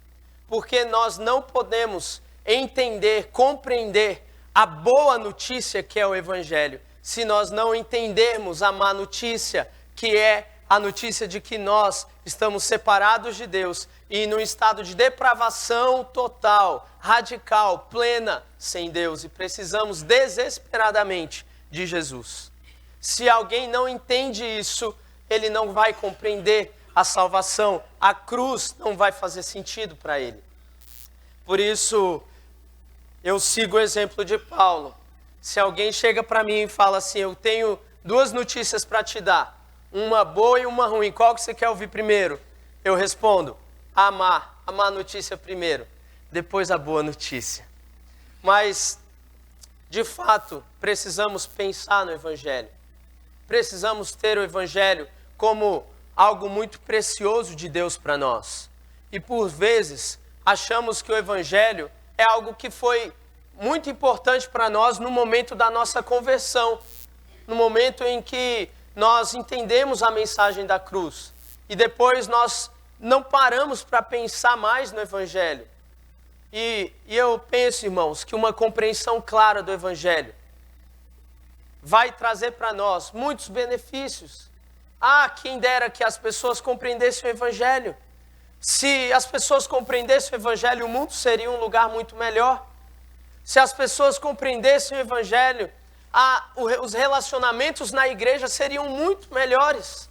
Porque nós não podemos entender, compreender a boa notícia que é o Evangelho, se nós não entendermos a má notícia, que é a notícia de que nós estamos separados de Deus e num estado de depravação total, radical, plena, sem Deus, e precisamos desesperadamente de Jesus. Se alguém não entende isso, ele não vai compreender a salvação. A cruz não vai fazer sentido para ele. Por isso, eu sigo o exemplo de Paulo. Se alguém chega para mim e fala assim, eu tenho duas notícias para te dar, uma boa e uma ruim, qual que você quer ouvir primeiro? Eu respondo, a má notícia primeiro, depois a boa notícia. Mas de fato, precisamos pensar no Evangelho. Precisamos ter o Evangelho como algo muito precioso de Deus para nós. E por vezes, achamos que o Evangelho é algo que foi muito importante para nós no momento da nossa conversão, no momento em que nós entendemos a mensagem da cruz. E depois nós não paramos para pensar mais no Evangelho. E eu penso, irmãos, que uma compreensão clara do Evangelho vai trazer para nós muitos benefícios. Quem dera que as pessoas compreendessem o Evangelho. Se as pessoas compreendessem o Evangelho, o mundo seria um lugar muito melhor. Se as pessoas compreendessem o Evangelho, os relacionamentos na igreja seriam muito melhores.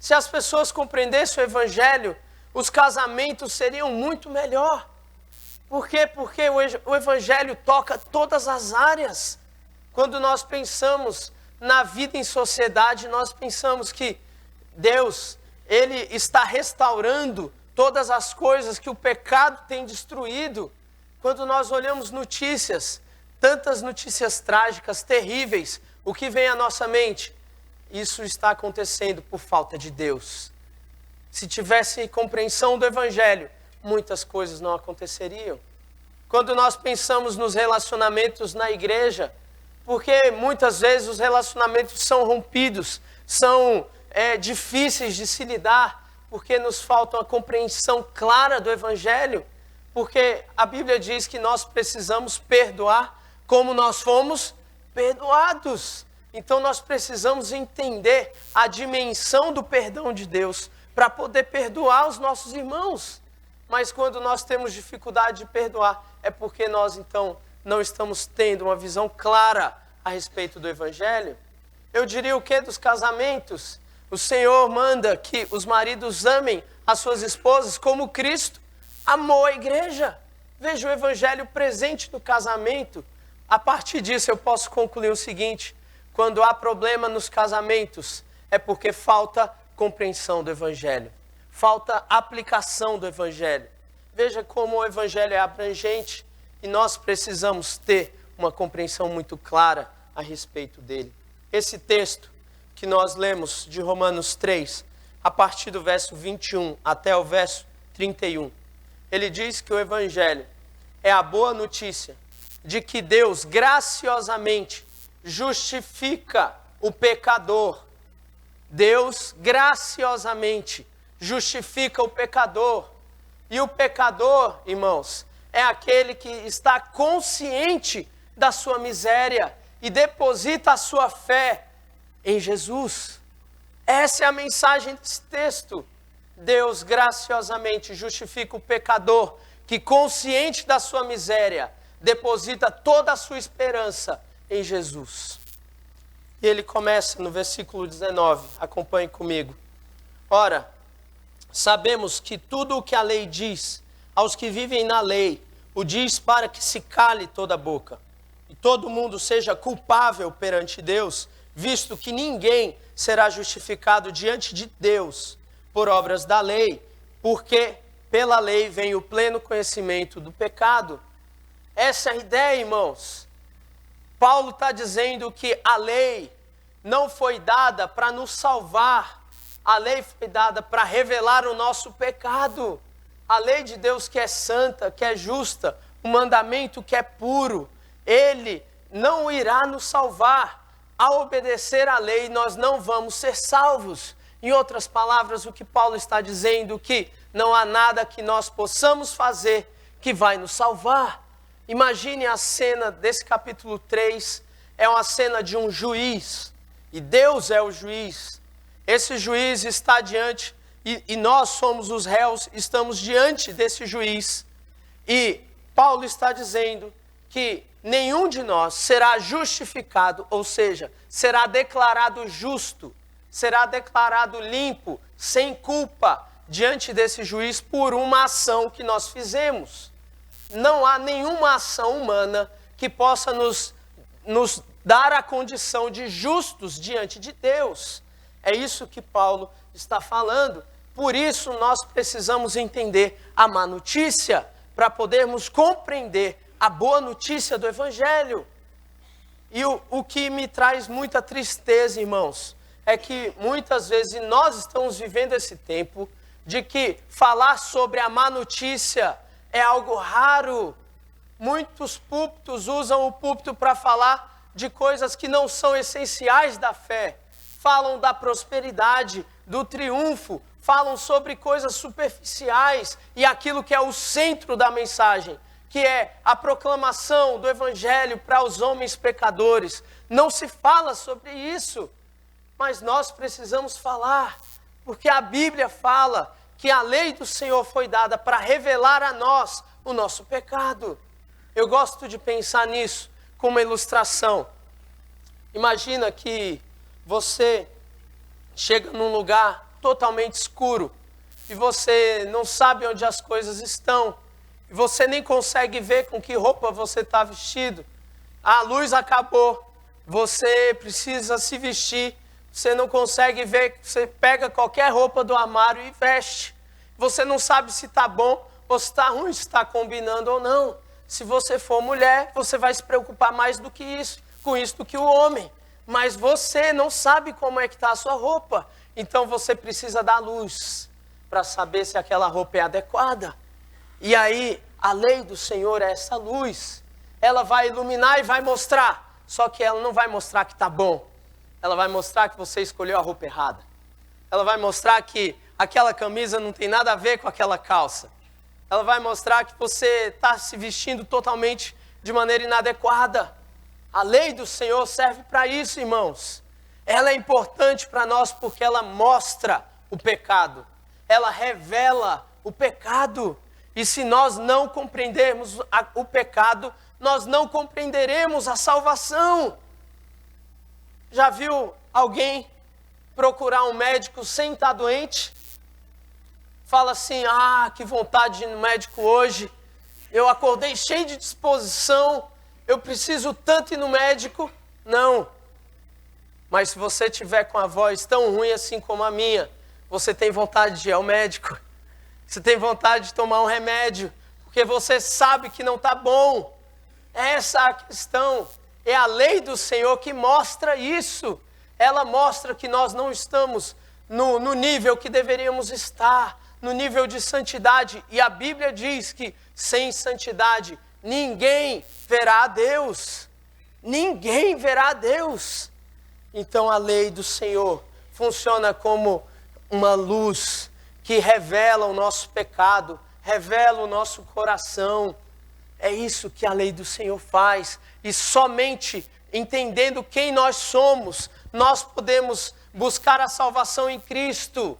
Se as pessoas compreendessem o Evangelho, os casamentos seriam muito melhor. Por quê? Porque o Evangelho toca todas as áreas. Quando nós pensamos na vida em sociedade, nós pensamos que Deus, Ele está restaurando todas as coisas que o pecado tem destruído. Quando nós olhamos notícias, tantas notícias trágicas, terríveis, o que vem à nossa mente? Isso está acontecendo por falta de Deus. Se tivesse compreensão do Evangelho, muitas coisas não aconteceriam. Quando nós pensamos nos relacionamentos na igreja, porque muitas vezes os relacionamentos são rompidos, são difíceis de se lidar, porque nos falta uma compreensão clara do Evangelho, porque a Bíblia diz que nós precisamos perdoar como nós fomos perdoados. Então nós precisamos entender a dimensão do perdão de Deus para poder perdoar os nossos irmãos. Mas quando nós temos dificuldade de perdoar, é porque nós então não estamos tendo uma visão clara a respeito do Evangelho. Eu diria o que dos casamentos? O Senhor manda que os maridos amem as suas esposas como Cristo amou a igreja. Veja o Evangelho presente no casamento. A partir disso eu posso concluir o seguinte: quando há problema nos casamentos, é porque falta compreensão do Evangelho, falta aplicação do Evangelho. Veja como o Evangelho é abrangente e nós precisamos ter uma compreensão muito clara a respeito dele. Esse texto que nós lemos de Romanos 3, a partir do verso 21 até o verso 31, ele diz que o Evangelho é a boa notícia de que Deus graciosamente justifica o pecador. Deus graciosamente justifica o pecador. E o pecador, irmãos, é aquele que está consciente da sua miséria e deposita a sua fé em Jesus. Essa é a mensagem desse texto. Deus graciosamente justifica o pecador que, consciente da sua miséria, deposita toda a sua esperança em Jesus. E ele começa no versículo 19, acompanhe comigo. Ora, sabemos que tudo o que a lei diz aos que vivem na lei, o diz para que se cale toda a boca, e todo mundo seja culpável perante Deus, visto que ninguém será justificado diante de Deus por obras da lei, porque pela lei vem o pleno conhecimento do pecado. Essa é a ideia, irmãos. Paulo está dizendo que a lei não foi dada para nos salvar, a lei foi dada para revelar o nosso pecado. A lei de Deus que é santa, que é justa, o mandamento que é puro, ele não irá nos salvar. Ao obedecer à lei, nós não vamos ser salvos. Em outras palavras, o que Paulo está dizendo é que não há nada que nós possamos fazer que vai nos salvar. Imagine a cena desse capítulo 3, é uma cena de um juiz, e Deus é o juiz. Esse juiz está diante, e nós somos os réus, estamos diante desse juiz. E Paulo está dizendo que nenhum de nós será justificado, ou seja, será declarado justo, será declarado limpo, sem culpa, diante desse juiz por uma ação que nós fizemos. Não há nenhuma ação humana que possa nos dar a condição de justos diante de Deus. É isso que Paulo está falando. Por isso nós precisamos entender a má notícia, para podermos compreender a boa notícia do Evangelho. E o que me traz muita tristeza, irmãos, é que muitas vezes nós estamos vivendo esse tempo de que falar sobre a má notícia é algo raro. Muitos púlpitos usam o púlpito para falar de coisas que não são essenciais da fé. Falam da prosperidade, do triunfo, falam sobre coisas superficiais e aquilo que é o centro da mensagem, que é a proclamação do evangelho para os homens pecadores. Não se fala sobre isso, mas nós precisamos falar, porque a Bíblia fala que a lei do Senhor foi dada para revelar a nós o nosso pecado. Eu gosto de pensar nisso com uma ilustração. Imagina que você chega num lugar totalmente escuro e você não sabe onde as coisas estão. E você nem consegue ver com que roupa você está vestido. A luz acabou, você precisa se vestir. Você não consegue ver, você pega qualquer roupa do armário e veste. Você não sabe se está bom ou se está ruim, se está combinando ou não. Se você for mulher, você vai se preocupar mais do que isso, com isso do que o homem. Mas você não sabe como é que está a sua roupa. Então você precisa da luz para saber se aquela roupa é adequada. E aí, a lei do Senhor é essa luz. Ela vai iluminar e vai mostrar. Só que ela não vai mostrar que está bom. Ela vai mostrar que você escolheu a roupa errada. Ela vai mostrar que aquela camisa não tem nada a ver com aquela calça. Ela vai mostrar que você está se vestindo totalmente de maneira inadequada. A lei do Senhor serve para isso, irmãos. Ela é importante para nós porque ela mostra o pecado. Ela revela o pecado. E se nós não compreendermos o pecado, nós não compreenderemos a salvação. Já viu alguém procurar um médico sem estar doente? Fala assim, que vontade de ir no médico hoje. Eu acordei cheio de disposição, eu preciso tanto ir no médico. Não. Mas se você tiver com a voz tão ruim assim como a minha, você tem vontade de ir ao médico. Você tem vontade de tomar um remédio, porque você sabe que não está bom. Essa é a questão. É a lei do Senhor que mostra isso. Ela mostra que nós não estamos no nível que deveríamos estar, no nível de santidade. E a Bíblia diz que sem santidade ninguém verá a Deus. Ninguém verá a Deus. Então a lei do Senhor funciona como uma luz que revela o nosso pecado, revela o nosso coração. É isso que a lei do Senhor faz. E somente entendendo quem nós somos, nós podemos buscar a salvação em Cristo.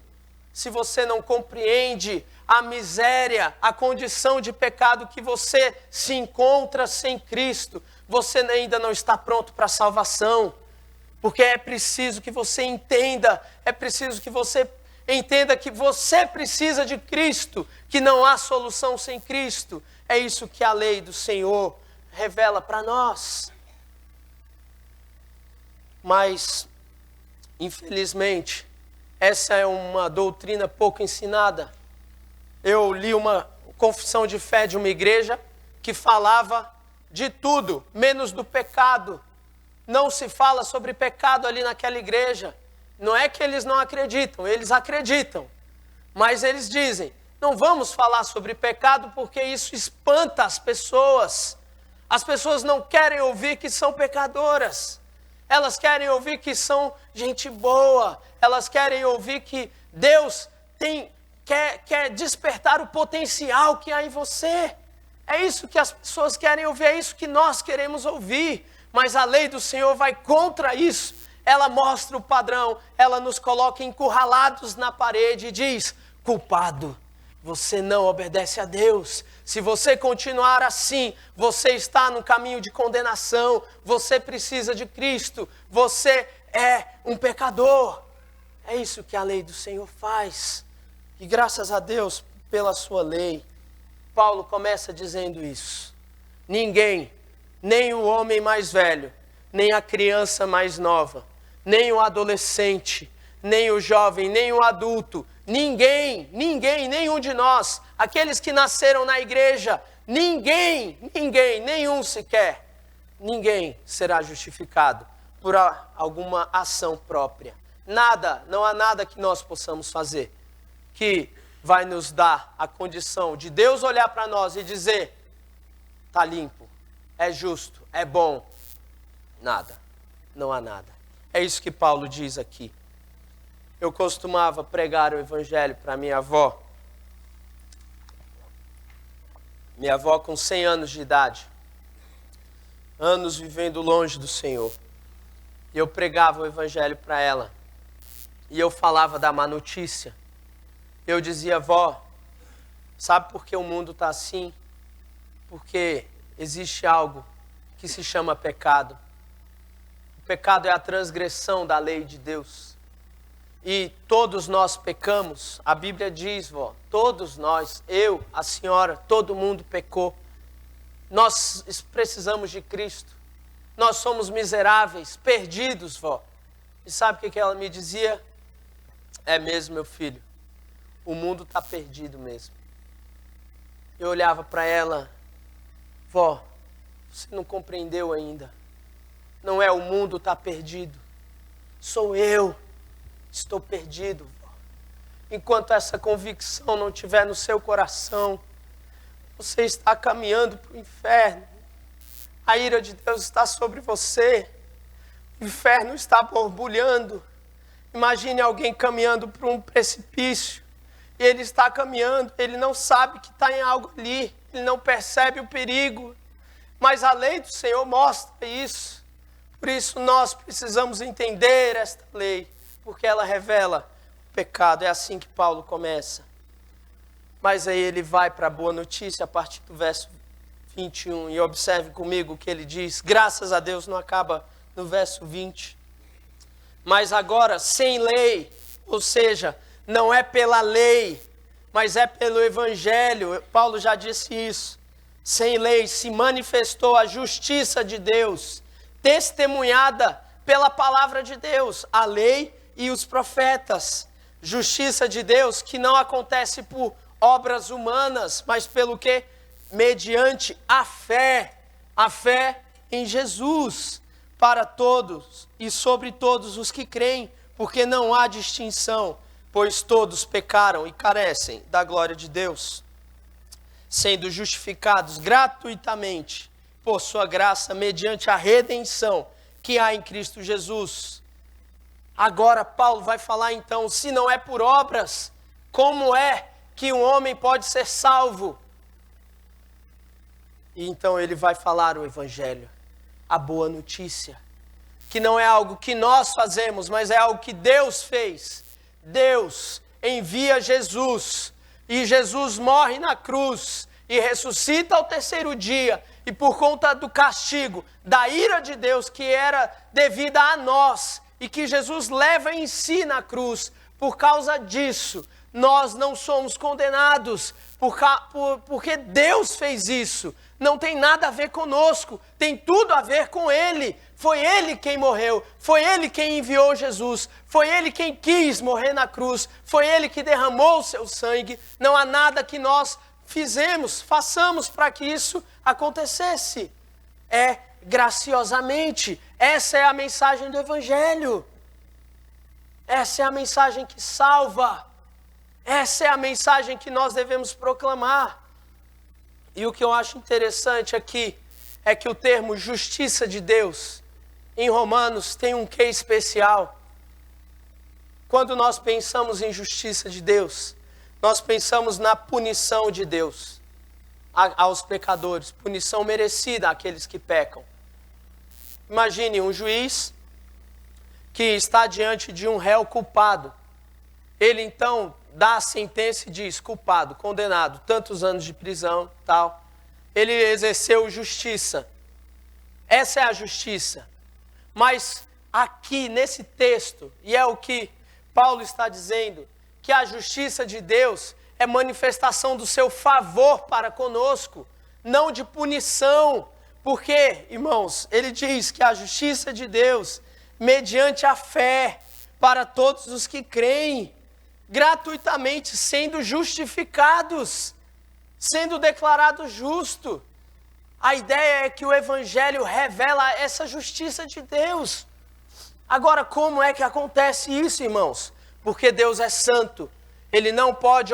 Se você não compreende a miséria, a condição de pecado que você se encontra sem Cristo, você ainda não está pronto para a salvação. Porque é preciso que você entenda, é preciso que você entenda que você precisa de Cristo, que não há solução sem Cristo. É isso que a lei do Senhor revela para nós. Mas, infelizmente, essa é uma doutrina pouco ensinada. Eu li uma confissão de fé de uma igreja que falava de tudo, menos do pecado. Não se fala sobre pecado ali naquela igreja. Não é que eles não acreditam, eles acreditam. Mas eles dizem, não vamos falar sobre pecado porque isso espanta as pessoas. As pessoas não querem ouvir que são pecadoras. Elas querem ouvir que são gente boa. Elas querem ouvir que Deus quer despertar o potencial que há em você. É isso que as pessoas querem ouvir, é isso que nós queremos ouvir. Mas a lei do Senhor vai contra isso. Ela mostra o padrão, ela nos coloca encurralados na parede e diz, culpado, você não obedece a Deus. Se você continuar assim, você está no caminho de condenação, você precisa de Cristo, você é um pecador. É isso que a lei do Senhor faz. E graças a Deus pela sua lei, Paulo começa dizendo isso. Ninguém, nem o homem mais velho, nem a criança mais nova, nem o adolescente, nem o jovem, nem o adulto, ninguém, nenhum de nós, aqueles que nasceram na igreja, ninguém, nenhum sequer, ninguém será justificado por alguma ação própria. Nada, não há nada que nós possamos fazer que vai nos dar a condição de Deus olhar para nós e dizer: está limpo, é justo, é bom. Nada, não há nada. É isso que Paulo diz aqui. Eu costumava pregar o evangelho para minha avó. Minha avó com 100 anos de idade. Anos vivendo longe do Senhor. E eu pregava o evangelho para ela. E eu falava da má notícia. Eu dizia: vó, sabe por que o mundo está assim? Porque existe algo que se chama pecado. O pecado é a transgressão da lei de Deus. E todos nós pecamos. A Bíblia diz, vó, todos nós, eu, a senhora, todo mundo pecou. Nós precisamos de Cristo. Nós somos miseráveis, perdidos, vó. E sabe o que ela me dizia? É mesmo, meu filho. O mundo está perdido mesmo. Eu olhava para ela: vó, você não compreendeu ainda. Não é o mundo está perdido. Sou eu. Estou perdido, vó. Enquanto essa convicção não estiver no seu coração, você está caminhando para o inferno. A ira de Deus está sobre você. O inferno está borbulhando. Imagine alguém caminhando para um precipício. E ele está caminhando, ele não sabe que está em algo ali. Ele não percebe o perigo. Mas a lei do Senhor mostra isso. Por isso nós precisamos entender esta lei. Porque ela revela o pecado. É assim que Paulo começa. Mas aí ele vai para a boa notícia a partir do verso 21. E observe comigo o que ele diz. Graças a Deus não acaba no verso 20. Mas agora, sem lei, ou seja, não é pela lei, mas é pelo evangelho. Paulo já disse isso. Sem lei se manifestou a justiça de Deus, testemunhada pela palavra de Deus, a lei e os profetas. Justiça de Deus que não acontece por obras humanas, mas pelo que? Mediante a fé em Jesus, para todos e sobre todos os que creem, porque não há distinção, pois todos pecaram e carecem da glória de Deus, sendo justificados gratuitamente por sua graça, mediante a redenção que há em Cristo Jesus. Agora Paulo vai falar então, se não é por obras, como é que um homem pode ser salvo? E então ele vai falar o evangelho, a boa notícia, que não é algo que nós fazemos, mas é algo que Deus fez. Deus envia Jesus, e Jesus morre na cruz, e ressuscita ao terceiro dia, e por conta do castigo, da ira de Deus que era devida a nós, e que Jesus leva em si na cruz, por causa disso, nós não somos condenados, porque Deus fez isso. Não tem nada a ver conosco, tem tudo a ver com Ele. Foi Ele quem morreu, foi Ele quem enviou Jesus, foi Ele quem quis morrer na cruz, foi Ele que derramou o seu sangue. Não há nada que nós façamos para que isso acontecesse. É graciosamente. Essa é a mensagem do Evangelho. Essa é a mensagem que salva. Essa é a mensagem que nós devemos proclamar. E o que eu acho interessante aqui é que o termo justiça de Deus, em Romanos, tem um quê especial. Quando nós pensamos em justiça de Deus, nós pensamos na punição de Deus aos pecadores, punição merecida àqueles que pecam. Imagine um juiz que está diante de um réu culpado. Ele então dá a sentença e diz: culpado, condenado, tantos anos de prisão, tal. Ele exerceu justiça. Essa é a justiça. Mas aqui nesse texto, e é o que Paulo está dizendo, que a justiça de Deus é manifestação do seu favor para conosco, não de punição. Porque, irmãos, ele diz que a justiça de Deus, mediante a fé, para todos os que creem, gratuitamente sendo justificados, sendo declarados justos. A ideia é que o Evangelho revela essa justiça de Deus. Agora, como é que acontece isso, irmãos? Porque Deus é santo. Ele não pode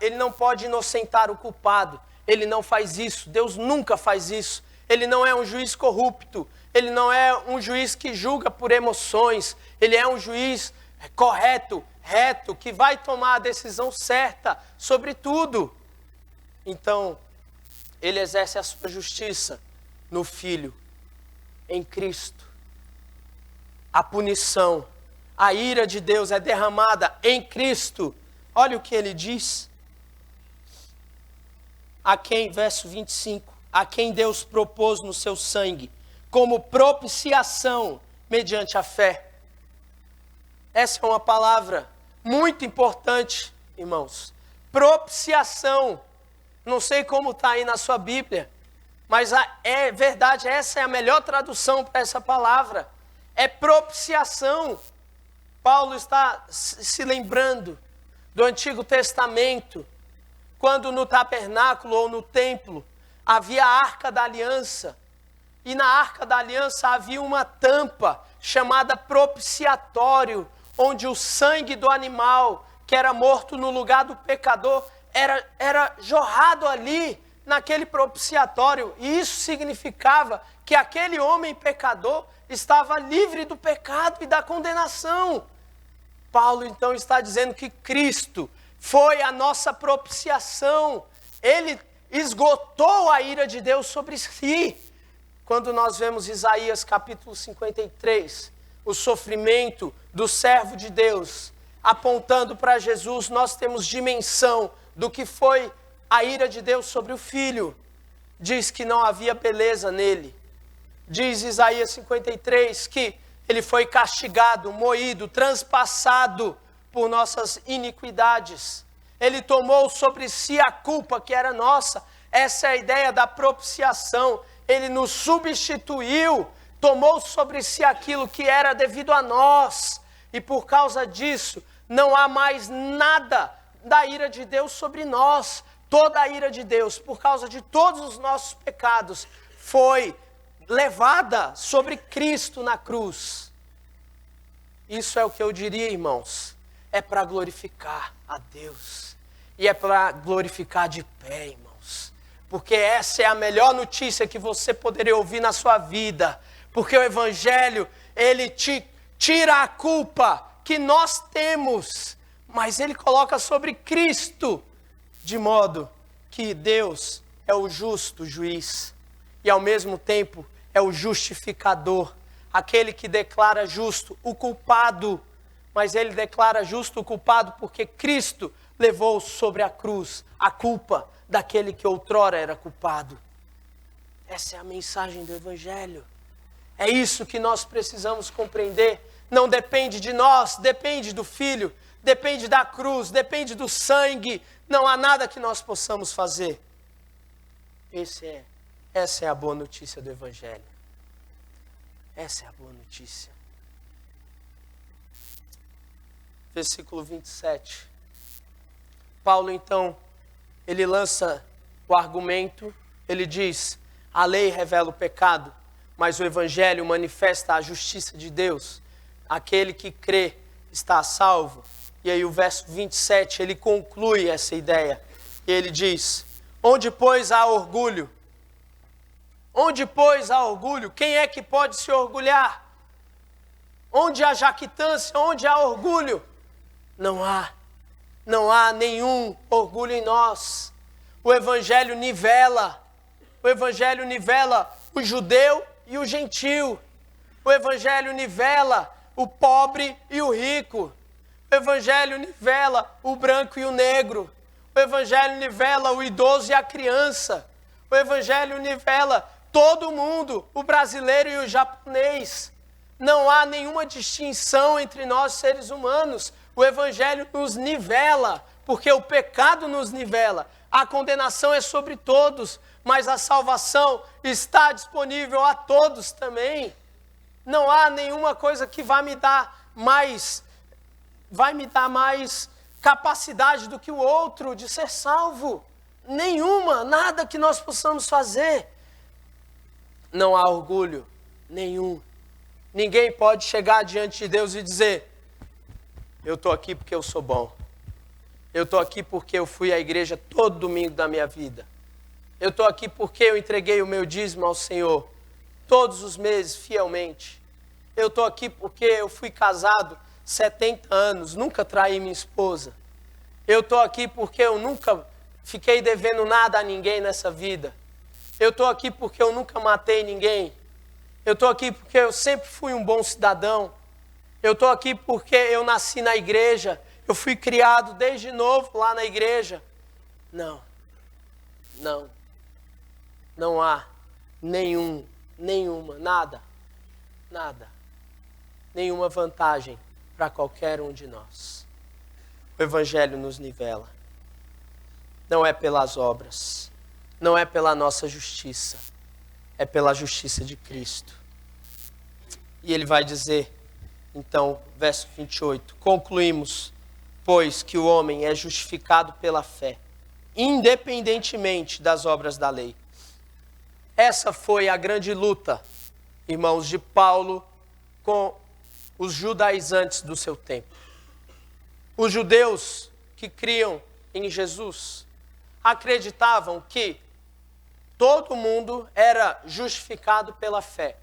ele não pode inocentar o culpado. Ele não faz isso. Deus nunca faz isso. Ele não é um juiz corrupto. Ele não é um juiz que julga por emoções. Ele é um juiz correto, reto, que vai tomar a decisão certa sobre tudo. Então, ele exerce a sua justiça no Filho, em Cristo. A punição, a ira de Deus é derramada em Cristo. Olha o que ele diz. A quem, verso 25, a quem Deus propôs no seu sangue, como propiciação mediante a fé. Essa é uma palavra muito importante, irmãos. Propiciação. Não sei como está aí na sua Bíblia, mas é verdade, essa é a melhor tradução para essa palavra. É propiciação. Paulo está se lembrando do Antigo Testamento, quando no tabernáculo ou no templo havia a Arca da Aliança. E na Arca da Aliança havia uma tampa chamada propiciatório, onde o sangue do animal que era morto no lugar do pecador era jorrado ali, naquele propiciatório. E isso significava que aquele homem pecador estava livre do pecado e da condenação. Paulo então está dizendo que Cristo foi a nossa propiciação. Ele esgotou a ira de Deus sobre si. Quando nós vemos Isaías capítulo 53, o sofrimento do servo de Deus, apontando para Jesus, nós temos dimensão do que foi a ira de Deus sobre o Filho. Diz que não havia beleza nele. Diz Isaías 53 que ele foi castigado, moído, transpassado por nossas iniquidades. Ele tomou sobre si a culpa que era nossa. Essa é a ideia da propiciação. Ele nos substituiu, tomou sobre si aquilo que era devido a nós. E por causa disso, não há mais nada da ira de Deus sobre nós. Toda a ira de Deus, por causa de todos os nossos pecados, foi levada sobre Cristo na cruz. Isso é o que eu diria, irmãos. É para glorificar a Deus. E é para glorificar de pé, irmãos. Porque essa é a melhor notícia que você poderia ouvir na sua vida. Porque o Evangelho, ele te tira a culpa que nós temos, mas ele coloca sobre Cristo, de modo que Deus é o justo juiz e ao mesmo tempo é o justificador, aquele que declara justo o culpado, mas ele declara justo o culpado porque Cristo levou sobre a cruz a culpa daquele que outrora era culpado. Essa é a mensagem do Evangelho. É isso que nós precisamos compreender. Não depende de nós, depende do Filho, depende da cruz, depende do sangue. Não há nada que nós possamos fazer. Essa é a boa notícia do Evangelho. Essa é a boa notícia. Versículo 27. Paulo, então, ele lança o argumento, ele diz: a lei revela o pecado, mas o Evangelho manifesta a justiça de Deus. Aquele que crê está salvo. E aí o verso 27, ele conclui essa ideia. E ele diz: onde, pois, há orgulho? Onde, pois, há orgulho? Quem é que pode se orgulhar? Onde há jactância? Onde há orgulho? Não há. Não há nenhum orgulho em nós. O Evangelho nivela. O Evangelho nivela o judeu e o gentil. O Evangelho nivela o pobre e o rico. O Evangelho nivela o branco e o negro. O Evangelho nivela o idoso e a criança. O Evangelho nivela todo mundo, o brasileiro e o japonês. Não há nenhuma distinção entre nós seres humanos. O Evangelho nos nivela, porque o pecado nos nivela. A condenação é sobre todos, mas a salvação está disponível a todos também. Não há nenhuma coisa que vai me dar mais capacidade do que o outro de ser salvo. Nenhuma, nada que nós possamos fazer. não há orgulho nenhum. Ninguém pode chegar diante de Deus e dizer: eu estou aqui porque eu sou bom. Eu estou aqui porque eu fui à igreja todo domingo da minha vida. Eu estou aqui porque eu entreguei o meu dízimo ao Senhor todos os meses, fielmente. Eu estou aqui porque eu fui casado 70 anos, nunca traí minha esposa. Eu estou aqui porque eu nunca fiquei devendo nada a ninguém nessa vida. Eu estou aqui porque eu nunca matei ninguém. Eu estou aqui porque eu sempre fui um bom cidadão. Eu estou aqui porque eu nasci na igreja. Eu fui criado desde novo lá na igreja. Não. Não há nenhuma, nada. Nenhuma vantagem para qualquer um de nós. O Evangelho nos nivela. Não é pelas obras. Não é pela nossa justiça. É pela justiça de Cristo. E ele vai dizer, então, verso 28, concluímos, pois, que o homem é justificado pela fé, independentemente das obras da lei. Essa foi a grande luta, irmãos, de Paulo com os judaizantes do seu tempo. Os judeus que criam em Jesus acreditavam que todo mundo era justificado pela fé.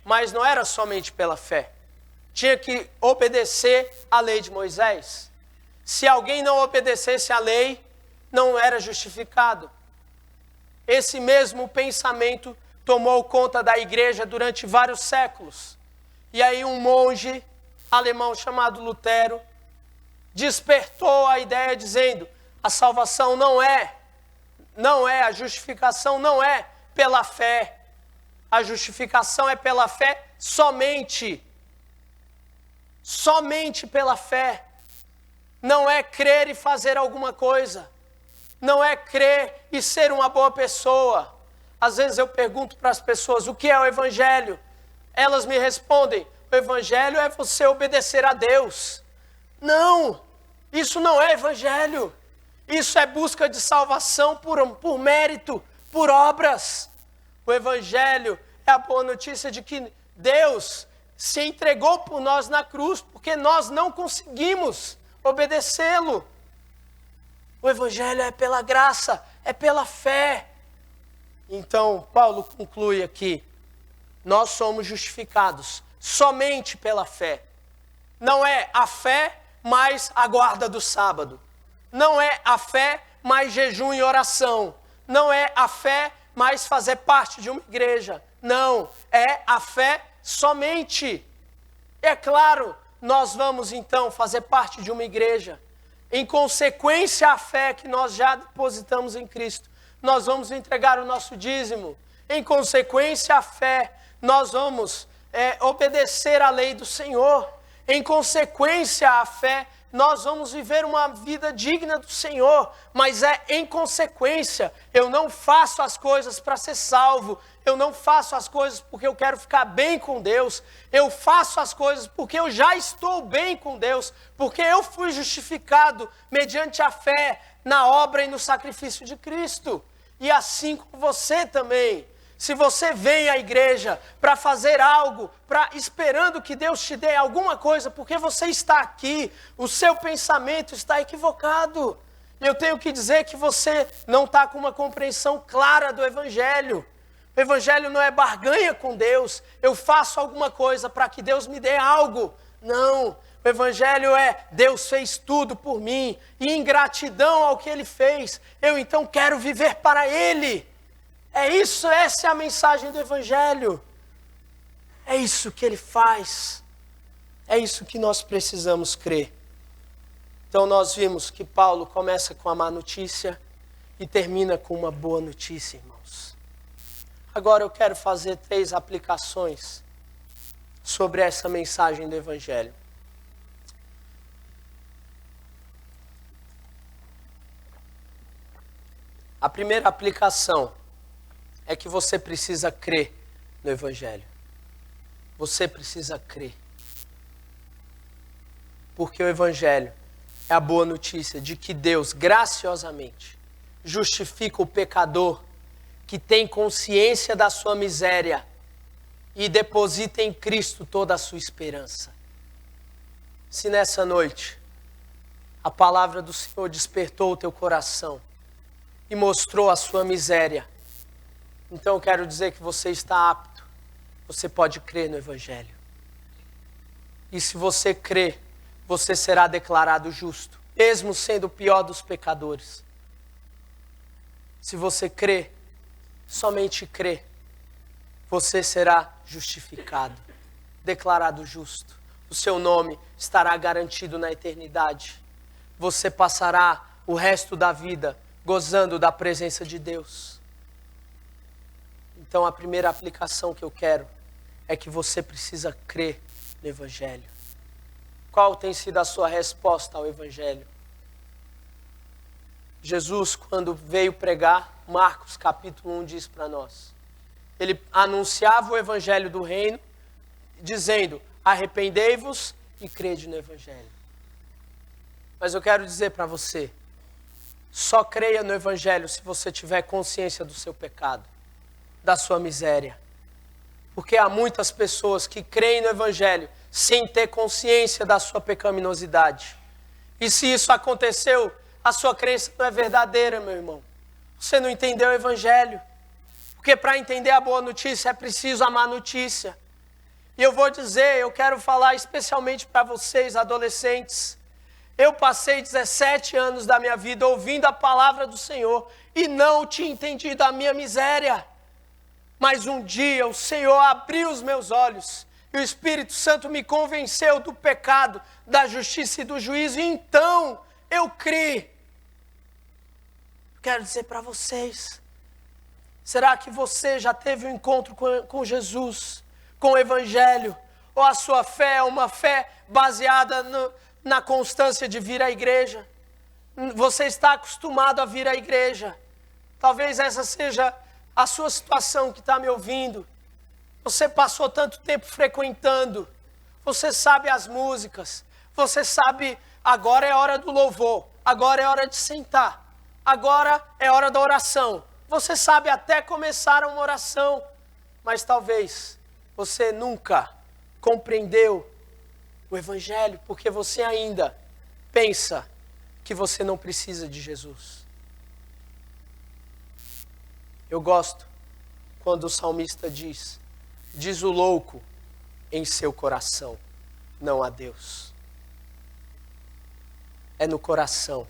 Mas não era somente pela fé. Tinha que obedecer à lei de Moisés. Se alguém não obedecesse à lei, não era justificado. Esse mesmo pensamento tomou conta da igreja durante vários séculos. E aí um monge alemão chamado Lutero despertou a ideia dizendo: a salvação não é, a justificação não é pela fé. A justificação é pela fé somente. Somente pela fé. Não é crer e fazer alguma coisa. Não é crer e ser uma boa pessoa. Às vezes eu pergunto para as pessoas: o que é o Evangelho? Elas me respondem: o Evangelho é você obedecer a Deus. Não, isso não é Evangelho. Isso é busca de salvação por mérito, por obras. O Evangelho é a boa notícia de que Deus se entregou por nós na cruz, porque nós não conseguimos obedecê-lo. O Evangelho é pela graça, é pela fé. Então, Paulo conclui aqui: nós somos justificados somente pela fé. Não é a fé mais a guarda do sábado. Não é a fé mais jejum e oração. Não é a fé mais fazer parte de uma igreja. Não, é a fé somente. É claro, nós vamos então fazer parte de uma igreja. Em consequência à fé que nós já depositamos em Cristo, nós vamos entregar o nosso dízimo. Em consequência à fé, nós vamos obedecer à lei do Senhor. Em consequência à fé, nós vamos viver uma vida digna do Senhor, mas é em consequência. Eu não faço as coisas para ser salvo, eu não faço as coisas porque eu quero ficar bem com Deus, eu faço as coisas porque eu já estou bem com Deus, porque eu fui justificado mediante a fé na obra e no sacrifício de Cristo. E assim como você também. Se você vem à igreja para fazer algo, esperando que Deus te dê alguma coisa, porque você está aqui, o seu pensamento está equivocado. Eu tenho que dizer que você não está com uma compreensão clara do Evangelho. O Evangelho não é barganha com Deus. Eu faço alguma coisa para que Deus me dê algo. Não. O Evangelho é: Deus fez tudo por mim, e em gratidão ao que Ele fez, eu então quero viver para Ele. É isso, essa é a mensagem do Evangelho. É isso que ele faz. É isso que nós precisamos crer. Então nós vimos que Paulo começa com a má notícia e termina com uma boa notícia, irmãos. Agora eu quero fazer 3 aplicações sobre essa mensagem do Evangelho. A primeira aplicação é que você precisa crer no Evangelho. Você precisa crer. Porque o Evangelho é a boa notícia de que Deus graciosamente justifica o pecador que tem consciência da sua miséria e deposita em Cristo toda a sua esperança. Se nessa noite a palavra do Senhor despertou o teu coração e mostrou a sua miséria, então eu quero dizer que você está apto, você pode crer no Evangelho. E se você crer, você será declarado justo, mesmo sendo o pior dos pecadores. Se você crer, somente crer, você será justificado, declarado justo. O seu nome estará garantido na eternidade. Você passará o resto da vida gozando da presença de Deus. Então a primeira aplicação que eu quero é que você precisa crer no Evangelho. Qual tem sido a sua resposta ao Evangelho? Jesus, quando veio pregar, Marcos capítulo 1 diz para nós, ele anunciava o Evangelho do reino, dizendo, arrependei-vos e crede no Evangelho. Mas eu quero dizer para você, só creia no Evangelho se você tiver consciência do seu pecado, da sua miséria. Porque há muitas pessoas que creem no Evangelho sem ter consciência da sua pecaminosidade. E se isso aconteceu, a sua crença não é verdadeira, meu irmão. Você não entendeu o Evangelho. Porque para entender a boa notícia é preciso a má notícia. E eu vou dizer, eu quero falar especialmente para vocês, adolescentes. Eu passei 17 anos da minha vida ouvindo a palavra do Senhor e não tinha entendido a minha miséria. Mas um dia o Senhor abriu os meus olhos e o Espírito Santo me convenceu do pecado, da justiça e do juízo. E então eu criei. Quero dizer para vocês, será que você já teve um encontro com Jesus, com o Evangelho? Ou a sua fé é uma fé baseada na constância de vir à igreja? Você está acostumado a vir à igreja. Talvez essa seja a sua situação que está me ouvindo. Você passou tanto tempo frequentando. Você sabe as músicas. Você sabe, agora é hora do louvor. Agora é hora de sentar. Agora é hora da oração. Você sabe até começar uma oração. Mas talvez você nunca compreendeu o Evangelho, porque você ainda pensa que você não precisa de Jesus. Eu gosto quando o salmista diz o louco em seu coração, não há Deus. É no coração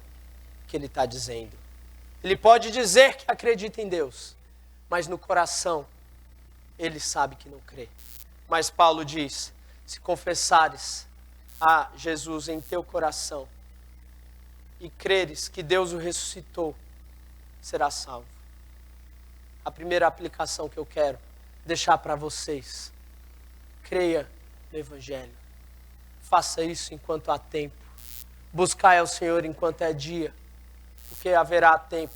que ele está dizendo. Ele pode dizer que acredita em Deus, mas no coração ele sabe que não crê. Mas Paulo diz, se confessares a Jesus em teu coração e creres que Deus o ressuscitou, serás salvo. A primeira aplicação que eu quero deixar para vocês, creia no Evangelho. Faça isso enquanto há tempo. Buscai ao Senhor enquanto é dia, porque haverá tempo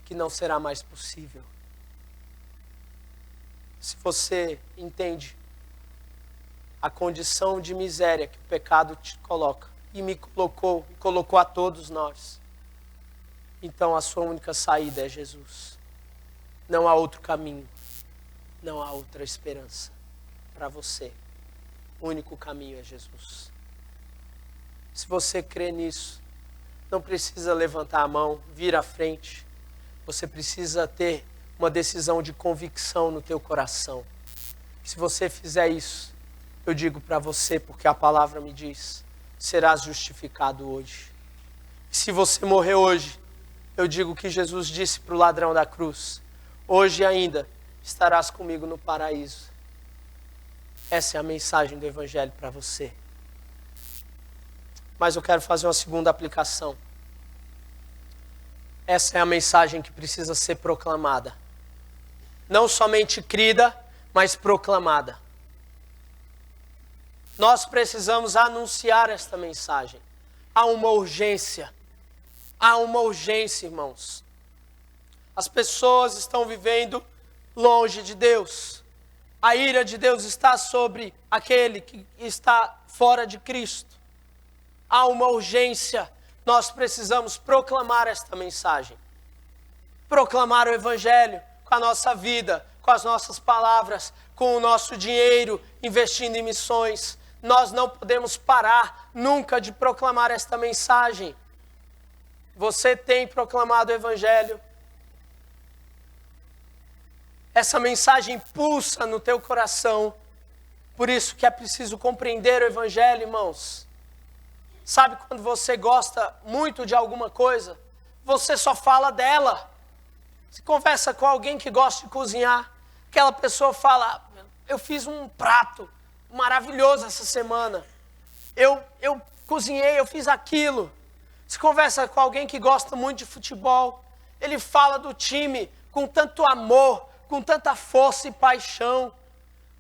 que não será mais possível. Se você entende a condição de miséria que o pecado te coloca, e me colocou, e colocou a todos nós, então a sua única saída é Jesus. Não há outro caminho, não há outra esperança para você. O único caminho é Jesus. Se você crê nisso, não precisa levantar a mão, vir à frente. Você precisa ter uma decisão de convicção no teu coração. Se você fizer isso, eu digo para você, porque a palavra me diz, serás justificado hoje. E se você morrer hoje, eu digo que Jesus disse para o ladrão da cruz, hoje ainda estarás comigo no paraíso. Essa é a mensagem do Evangelho para você. Mas eu quero fazer uma segunda aplicação. Essa é a mensagem que precisa ser proclamada. Não somente crida, mas proclamada. Nós precisamos anunciar esta mensagem. Há uma urgência. Há uma urgência, irmãos. As pessoas estão vivendo longe de Deus. A ira de Deus está sobre aquele que está fora de Cristo. Há uma urgência. Nós precisamos proclamar esta mensagem. Proclamar o Evangelho. com a nossa vida, com as nossas palavras, com o nosso dinheiro, investindo em missões. Nós não podemos parar nunca de proclamar esta mensagem. Você tem proclamado o Evangelho. Essa mensagem pulsa no teu coração. Por isso que é preciso compreender o Evangelho, irmãos. Sabe quando você gosta muito de alguma coisa, você só fala dela. Você conversa com alguém que gosta de cozinhar, aquela pessoa fala, eu fiz um prato maravilhoso essa semana. Eu cozinhei, eu fiz aquilo. Você conversa com alguém que gosta muito de futebol, ele fala do time com tanto amor, com tanta força e paixão.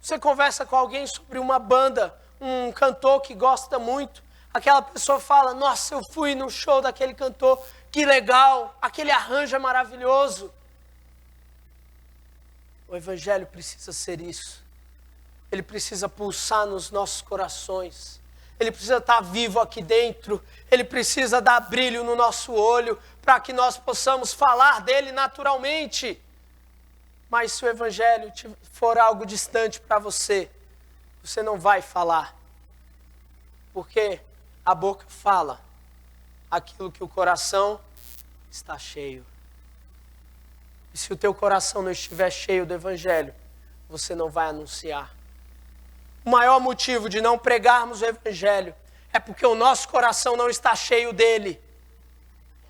Você conversa com alguém sobre uma banda, um cantor que gosta muito, aquela pessoa fala, nossa, eu fui no show daquele cantor, que legal, aquele arranjo é maravilhoso. O Evangelho precisa ser isso. Ele precisa pulsar nos nossos corações. Ele precisa estar vivo aqui dentro. Ele precisa dar brilho no nosso olho para que nós possamos falar dele naturalmente. Mas se o Evangelho for algo distante para você, você não vai falar. Porque a boca fala aquilo que o coração está cheio. E se o teu coração não estiver cheio do Evangelho, você não vai anunciar. O maior motivo de não pregarmos o Evangelho é porque o nosso coração não está cheio dele.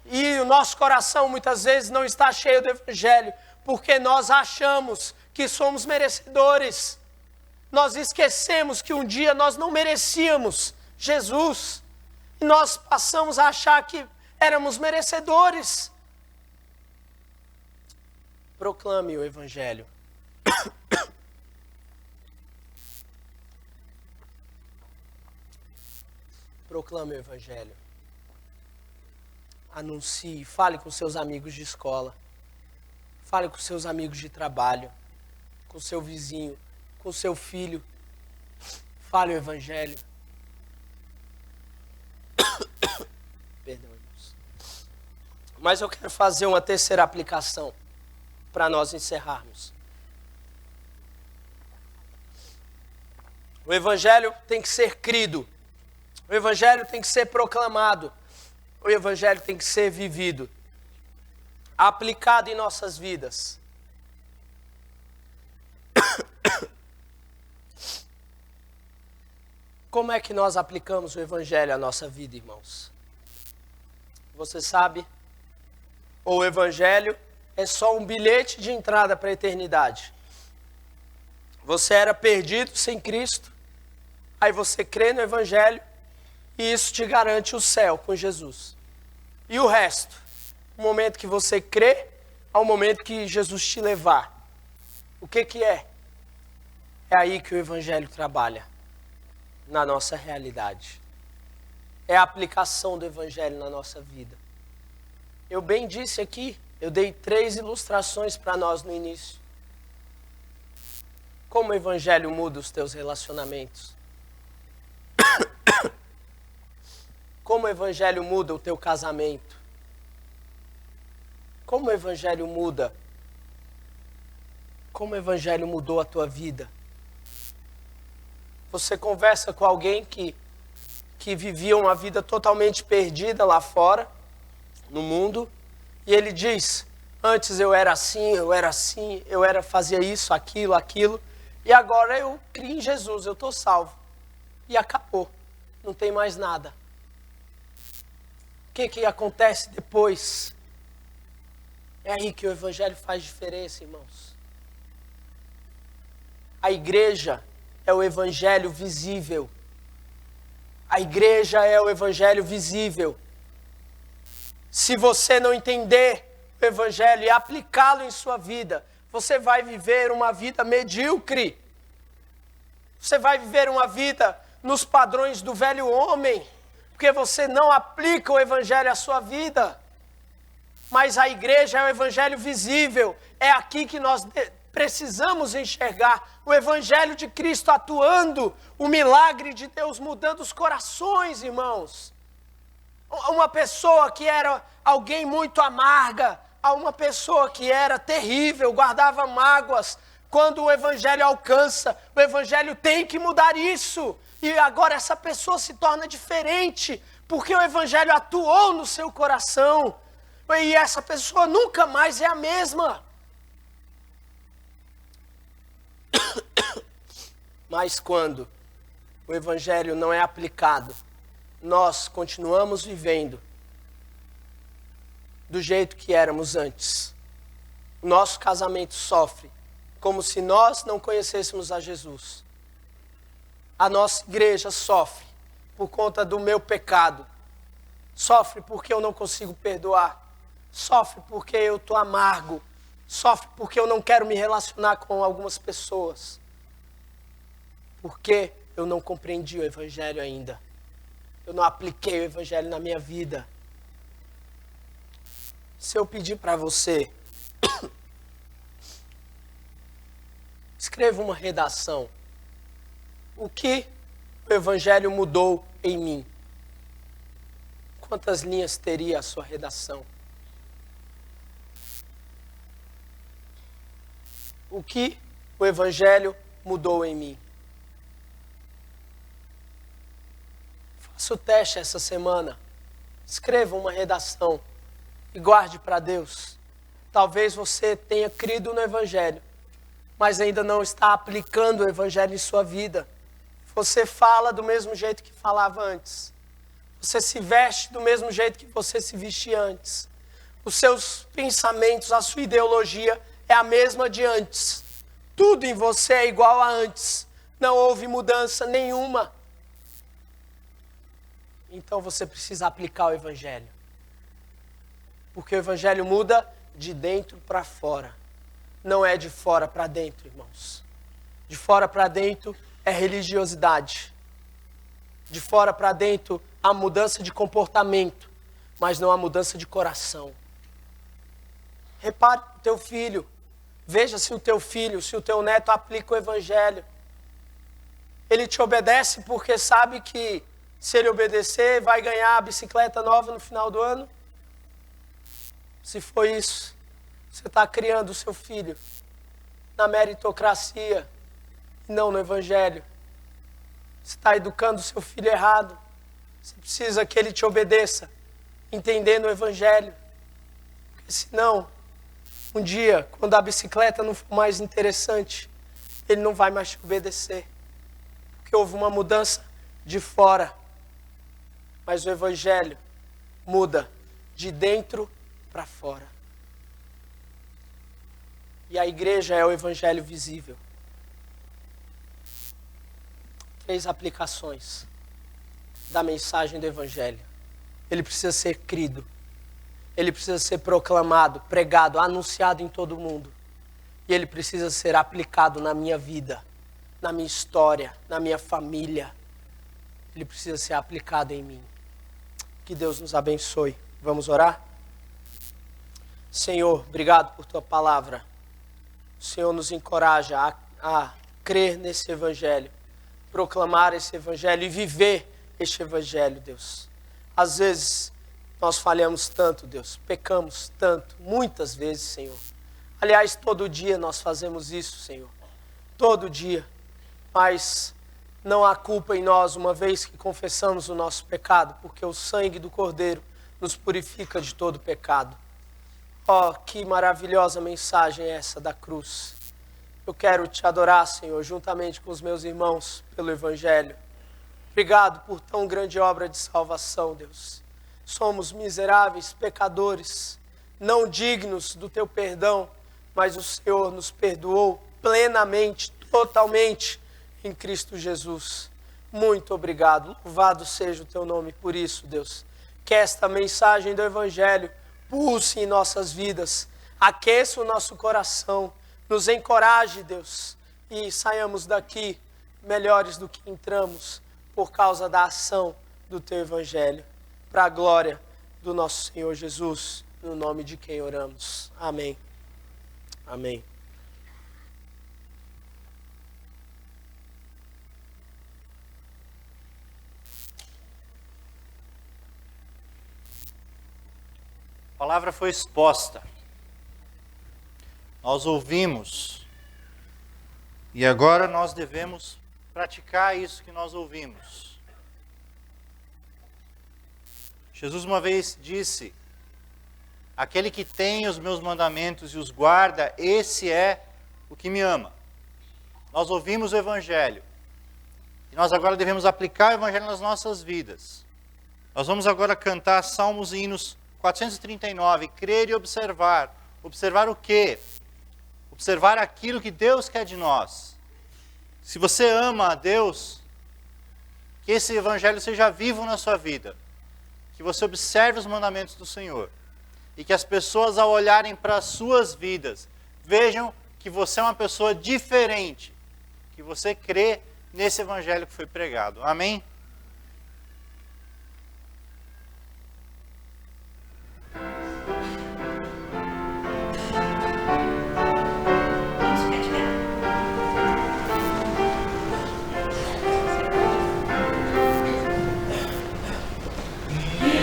E o nosso coração muitas vezes não está cheio do Evangelho porque nós achamos que somos merecedores. Nós esquecemos que um dia nós não merecíamos Jesus. E nós passamos a achar que éramos merecedores. Proclame o Evangelho. Proclame o Evangelho. Anuncie, fale com seus amigos de escola. Fale com seus amigos de trabalho. Com seu vizinho, com seu filho. Fale o Evangelho. Perdão, irmãos. Mas eu quero fazer uma terceira aplicação para nós encerrarmos. O Evangelho tem que ser crido. O Evangelho tem que ser proclamado. O Evangelho tem que ser vivido. Aplicado em nossas vidas. Como é que nós aplicamos o Evangelho à nossa vida, irmãos? Você sabe? O Evangelho é só um bilhete de entrada para a eternidade. Você era perdido sem Cristo, aí você crê no Evangelho e isso te garante o céu com Jesus. E o resto? O momento que você crê, ao momento que Jesus te levar. O que é? É aí que o Evangelho trabalha, na nossa realidade. É a aplicação do Evangelho na nossa vida. Eu bem disse aqui, eu dei 3 ilustrações para nós no início. Como o Evangelho muda os teus relacionamentos. Como o Evangelho muda o teu casamento. Como o Evangelho muda. Como o Evangelho mudou a tua vida. Você conversa com alguém que vivia uma vida totalmente perdida lá fora, no mundo, e ele diz, antes eu era assim, fazia isso, aquilo, e agora eu criei em Jesus, eu estou salvo. E acabou, não tem mais nada. O que acontece depois? É aí que o Evangelho faz diferença, irmãos. A igreja é o Evangelho visível. A igreja é o Evangelho visível. Se você não entender o Evangelho e aplicá-lo em sua vida, você vai viver uma vida medíocre. Você vai viver uma vida nos padrões do velho homem, porque você não aplica o Evangelho à sua vida. Mas a igreja é o Evangelho visível. É aqui que nós precisamos enxergar o Evangelho de Cristo atuando, o milagre de Deus mudando os corações, irmãos. Uma pessoa que era alguém muito amarga, a uma pessoa que era terrível, guardava mágoas. Quando o evangelho alcança, o evangelho tem que mudar isso. E agora essa pessoa se torna diferente, porque o evangelho atuou no seu coração. E essa pessoa nunca mais é a mesma. Mas quando o evangelho não é aplicado, nós continuamos vivendo do jeito que éramos antes. O nosso casamento sofre como se nós não conhecêssemos a Jesus. A nossa igreja sofre por conta do meu pecado. Sofre porque eu não consigo perdoar. Sofre porque eu estou amargo. Sofre porque eu não quero me relacionar com algumas pessoas. Porque eu não compreendi o evangelho ainda. Eu não apliquei o evangelho na minha vida. Se eu pedir para você, escreva uma redação. O que o evangelho mudou em mim? Quantas linhas teria a sua redação? O que o evangelho mudou em mim? Faça o teste essa semana. Escreva uma redação e guarde para Deus. Talvez você tenha crido no evangelho, mas ainda não está aplicando o evangelho em sua vida. Você fala do mesmo jeito que falava antes. Você se veste do mesmo jeito que você se vestia antes. Os seus pensamentos, a sua ideologia é a mesma de antes. Tudo em você é igual a antes. Não houve mudança nenhuma. Então você precisa aplicar o evangelho. Porque o evangelho muda de dentro para fora. Não é de fora para dentro, irmãos. De fora para dentro é religiosidade. De fora para dentro há mudança de comportamento, mas não há mudança de coração. Repare o teu filho. Veja se o teu filho, se o teu neto aplica o evangelho. Ele te obedece porque sabe que se ele obedecer, vai ganhar a bicicleta nova no final do ano? Se for isso, você está criando o seu filho na meritocracia e não no evangelho. Você está educando o seu filho errado. Você precisa que ele te obedeça, entendendo o evangelho. Porque senão, um dia, quando a bicicleta não for mais interessante, ele não vai mais te obedecer. Porque houve uma mudança de fora. Mas o evangelho muda de dentro para fora. E a igreja é o evangelho visível. 3 aplicações da mensagem do evangelho. Ele precisa ser crido. Ele precisa ser proclamado, pregado, anunciado em todo o mundo. E ele precisa ser aplicado na minha vida, na minha história, na minha família. Ele precisa ser aplicado em mim. Que Deus nos abençoe. Vamos orar? Senhor, obrigado por tua palavra. O Senhor nos encoraja a crer nesse evangelho, proclamar esse evangelho e viver este evangelho, Deus. Às vezes nós falhamos tanto, Deus, pecamos tanto, muitas vezes, Senhor. Aliás, todo dia nós fazemos isso, Senhor. Todo dia. Mas não há culpa em nós, uma vez que confessamos o nosso pecado, porque o sangue do Cordeiro nos purifica de todo pecado. Oh, que maravilhosa mensagem é essa da cruz. Eu quero te adorar, Senhor, juntamente com os meus irmãos, pelo Evangelho. Obrigado por tão grande obra de salvação, Deus. Somos miseráveis, pecadores, não dignos do teu perdão, mas o Senhor nos perdoou plenamente, totalmente, em Cristo Jesus. Muito obrigado. Louvado seja o teu nome por isso, Deus. Que esta mensagem do Evangelho pulse em nossas vidas, aqueça o nosso coração, nos encoraje, Deus, e saiamos daqui melhores do que entramos por causa da ação do teu Evangelho, para a glória do nosso Senhor Jesus, no nome de quem oramos. Amém. Amém. A palavra foi exposta. nós ouvimos. E agora nós devemos praticar isso que nós ouvimos. Jesus uma vez disse: aquele que tem os meus mandamentos e os guarda, esse é o que me ama. Nós ouvimos o Evangelho. E nós agora devemos aplicar o Evangelho nas nossas vidas. Nós vamos agora cantar Salmos e Hinos 439, crer e observar. Observar o quê? Observar aquilo que Deus quer de nós. Se você ama a Deus, que esse Evangelho seja vivo na sua vida. Que você observe os mandamentos do Senhor. E que as pessoas, ao olharem para as suas vidas, vejam que você é uma pessoa diferente. Que você crê nesse Evangelho que foi pregado. Amém?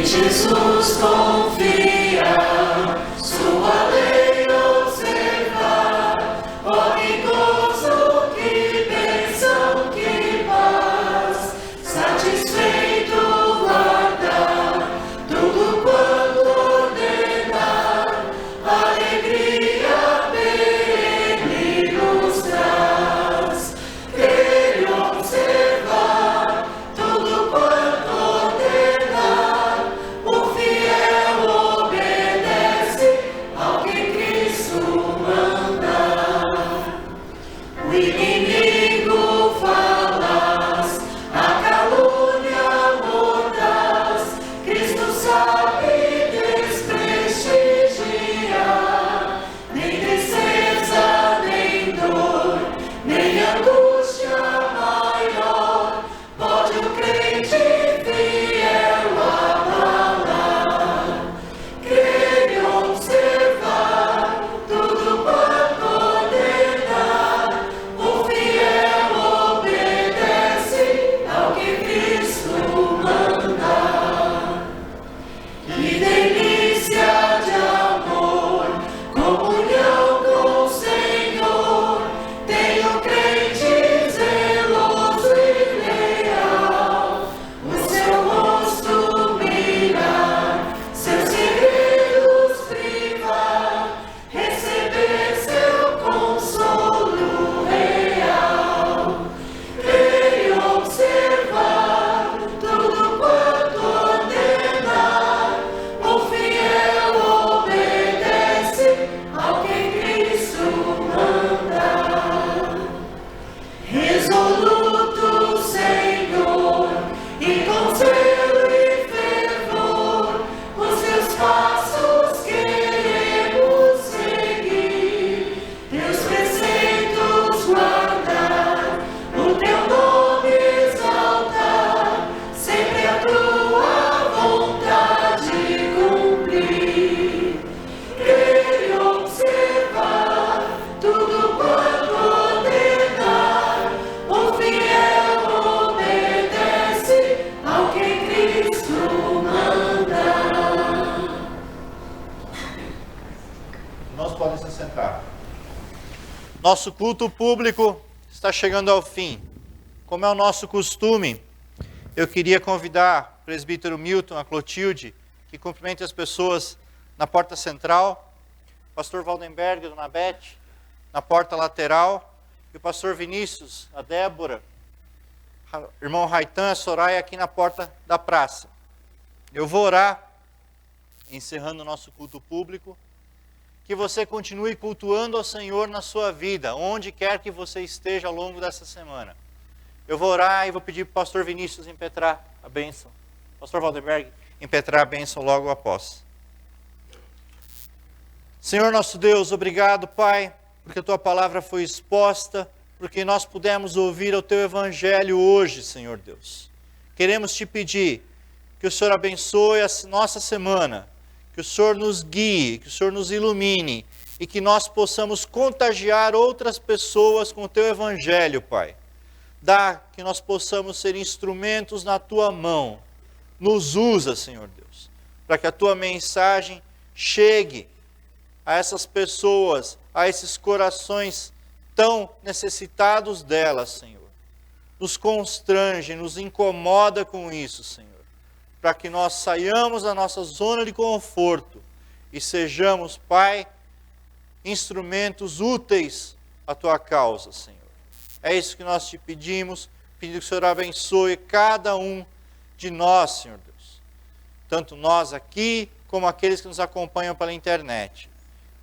Jesus confia, sua lei observar, ó que gozo, que bênção, que paz, satisfeito guardar, tudo quanto ordenar, alegria perene nos traz, crer e observar, tudo quanto ordenar, o fiel obedece ao que Cristo mandar. O inimigo falaz, a calúnia mordaz, Cristo sabe desprestigiar. Nem tristeza, nem dor, nem angústia maior pode o crente fiel abalar. Crer e observar, tudo quanto ordenar, o fiel obedece ao que Cristo mandar. Que delícia de amor, comunhão com o Senhor, tem o crente zeloso e leal, o seu rosto mirar, seus segredos privar, receber seu consolo real. Crer e observar, tudo quanto ordenar, o fiel obedece ao que Cristo mandar. Resoluto, Senhor, e com zelo e fervor, os teus passos queremos seguir, teus preceitos guardar, o teu nome exaltar, sempre a tua vontade cumprir. Crer e observar, tudo quanto ordenar, o fiel obedece ao que Cristo mandar. Nós podemos se sentar. Nosso culto público está chegando ao fim. Como é o nosso costume, eu queria convidar o presbítero Milton, a Clotilde, que cumprimente as pessoas na porta central, o pastor Valdenberg, a dona Beth, na porta lateral, e o pastor Vinícius, a Débora, irmão Raitan, a Soraya, aqui na porta da praça. Eu vou orar, encerrando o nosso culto público, que você continue cultuando ao Senhor na sua vida, onde quer que você esteja ao longo dessa semana. Eu vou orar e vou pedir para o pastor Vinícius impetrar a bênção. Pastor Valdenberg, impetrar a bênção logo após. Senhor nosso Deus, obrigado, Pai, porque a Tua palavra foi exposta, porque nós pudemos ouvir o Teu Evangelho hoje, Senhor Deus. Queremos Te pedir que o Senhor abençoe a nossa semana, que o Senhor nos guie, que o Senhor nos ilumine e que nós possamos contagiar outras pessoas com o Teu Evangelho, Pai. Dá que nós possamos ser instrumentos na Tua mão. Nos usa, Senhor Deus, para que a Tua mensagem chegue a essas pessoas a esses corações tão necessitados dela, Senhor. Nos constrange, nos incomoda com isso, Senhor. Para que nós saiamos da nossa zona de conforto e sejamos, Pai, instrumentos úteis à Tua causa, Senhor. É isso que nós te pedimos, pedindo que o Senhor abençoe cada um de nós, Senhor Deus. Tanto nós aqui, como aqueles que nos acompanham pela internet.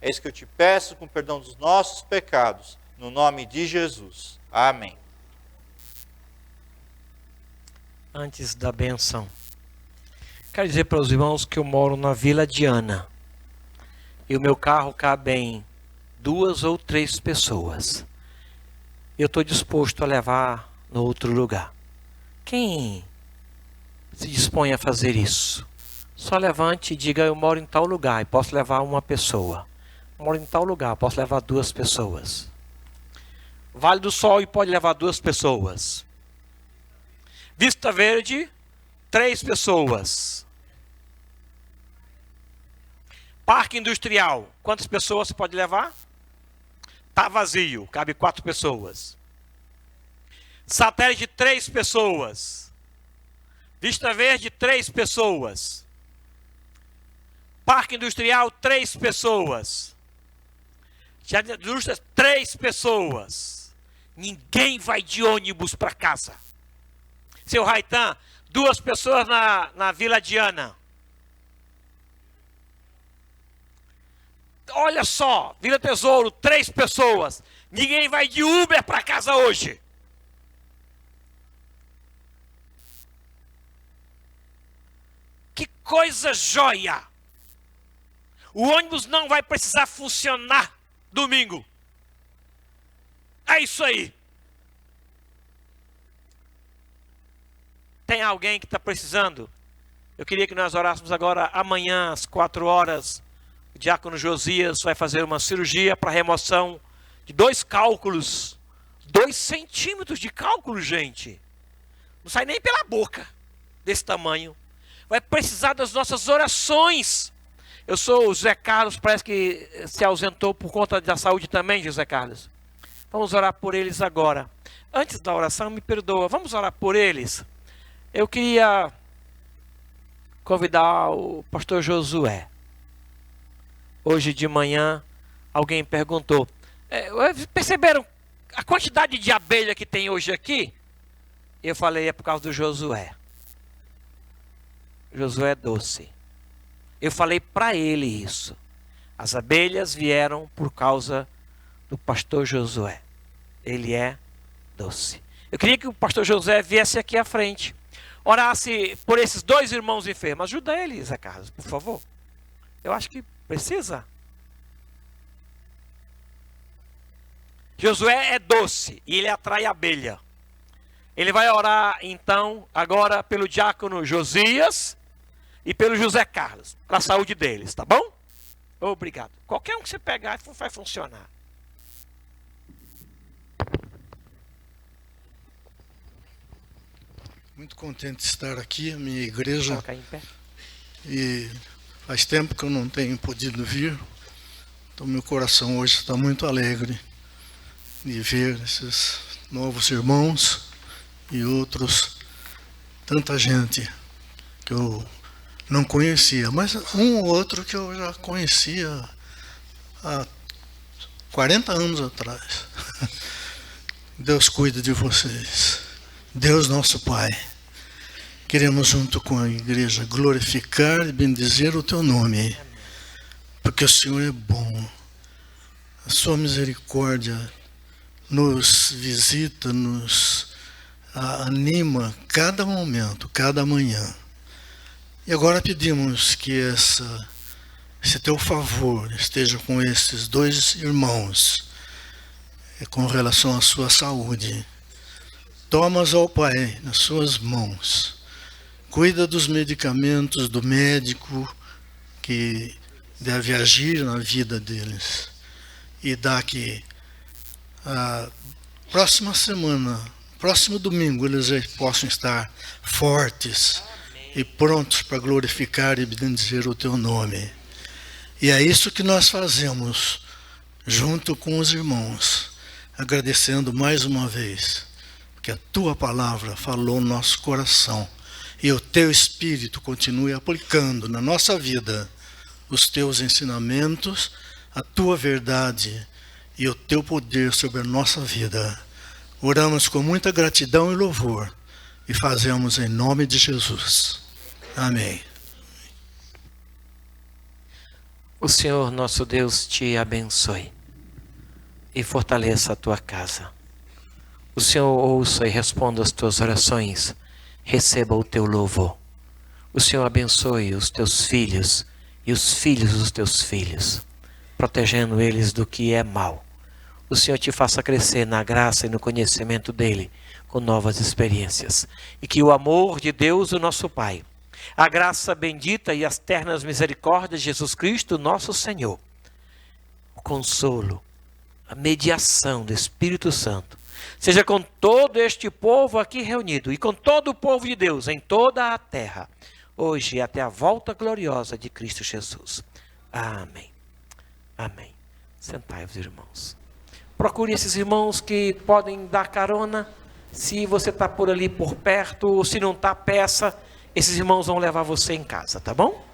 É isso que eu te peço, com perdão dos nossos pecados, no nome de Jesus. Amém. Antes da benção, quero dizer para os irmãos que eu moro na Vila Diana. E o meu carro cabe em 2 ou 3 pessoas. Eu estou disposto a levar no outro lugar. Quem se dispõe a fazer isso? Só levante e diga: eu moro em tal lugar e posso levar uma pessoa. Eu moro em tal lugar, posso levar 2 pessoas. Vale do Sol e pode levar 2 pessoas. Vista Verde, 3 pessoas. Parque Industrial, quantas pessoas você pode levar? Está vazio, cabe 4 pessoas. Satélite, 3 pessoas. Vista Verde, 3 pessoas. Parque Industrial, 3 pessoas. Jardim de Indústrias, 3 pessoas. Ninguém vai de ônibus para casa. Seu Raitan, 2 pessoas na Vila Diana. Olha só, Vila Tesouro, 3 pessoas. Ninguém vai de Uber para casa hoje. Que coisa jóia! O ônibus não vai precisar funcionar domingo. É isso aí. Tem alguém que está precisando? Eu queria que nós orássemos agora amanhã às 4 horas. O diácono Josias vai fazer uma cirurgia para remoção de 2 cálculos. 2 centímetros de cálculo, gente. Não sai nem pela boca desse tamanho. Vai precisar das nossas orações. Eu sou o José Carlos, parece que se ausentou por conta da saúde também, José Carlos. Vamos orar por eles agora. Antes da oração, me perdoa, vamos orar por eles. Eu queria convidar o pastor Josué. Hoje de manhã, alguém perguntou, perceberam a quantidade de abelha que tem hoje aqui? Eu falei, é por causa do Josué. Josué é doce. Eu falei para ele isso. As abelhas vieram por causa do pastor Josué. Ele é doce. Eu queria que o pastor Josué viesse aqui à frente. Orasse por esses 2 irmãos enfermos. Ajuda ele, Zé Carlos, por favor. Eu acho que precisa. Josué é doce e ele atrai abelha. Ele vai orar então agora pelo diácono Josias e pelo José Carlos, para a saúde deles, tá bom? Obrigado. Qualquer um que você pegar vai funcionar. Muito contente de estar aqui, a minha igreja. Colocar em pé. E faz tempo que eu não tenho podido vir. Então meu coração hoje está muito alegre de ver esses novos irmãos e outros, tanta gente que eu não conhecia, mas um ou outro que eu já conhecia há 40 anos atrás. Deus cuida de vocês. Deus nosso Pai, queremos junto com a igreja glorificar e bendizer o Teu nome, porque o Senhor é bom. A Sua misericórdia nos visita, nos anima cada momento, cada manhã. E agora pedimos que esse Teu favor esteja com esses 2 irmãos, com relação à sua saúde. Toma-os, ó Pai, nas suas mãos. Cuida dos medicamentos, do médico que deve agir na vida deles. E dá que a próxima semana, próximo domingo, eles já possam estar fortes e prontos para glorificar e bendizer o Teu nome. E é isso que nós fazemos junto com os irmãos, agradecendo mais uma vez, porque a tua palavra falou no nosso coração e o teu Espírito continue aplicando na nossa vida os teus ensinamentos, a tua verdade e o teu poder sobre a nossa vida. Oramos com muita gratidão e louvor e fazemos em nome de Jesus. Amém. O Senhor nosso Deus te abençoe e fortaleça a tua casa. O Senhor ouça e responda as tuas orações, receba o teu louvor. O Senhor abençoe os teus filhos e os filhos dos teus filhos, protegendo eles do que é mal. O Senhor te faça crescer na graça e no conhecimento dele, com novas experiências. E que o amor de Deus, o nosso Pai, a graça bendita e as ternas misericórdias de Jesus Cristo, nosso Senhor, o consolo, a mediação do Espírito Santo, seja com todo este povo aqui reunido e com todo o povo de Deus em toda a terra, hoje e até a volta gloriosa de Cristo Jesus. Amém. Amém. Sentai-vos, irmãos. Procure esses irmãos que podem dar carona. Se você está por ali por perto, ou se não está, peça. Esses irmãos vão levar você em casa, tá bom?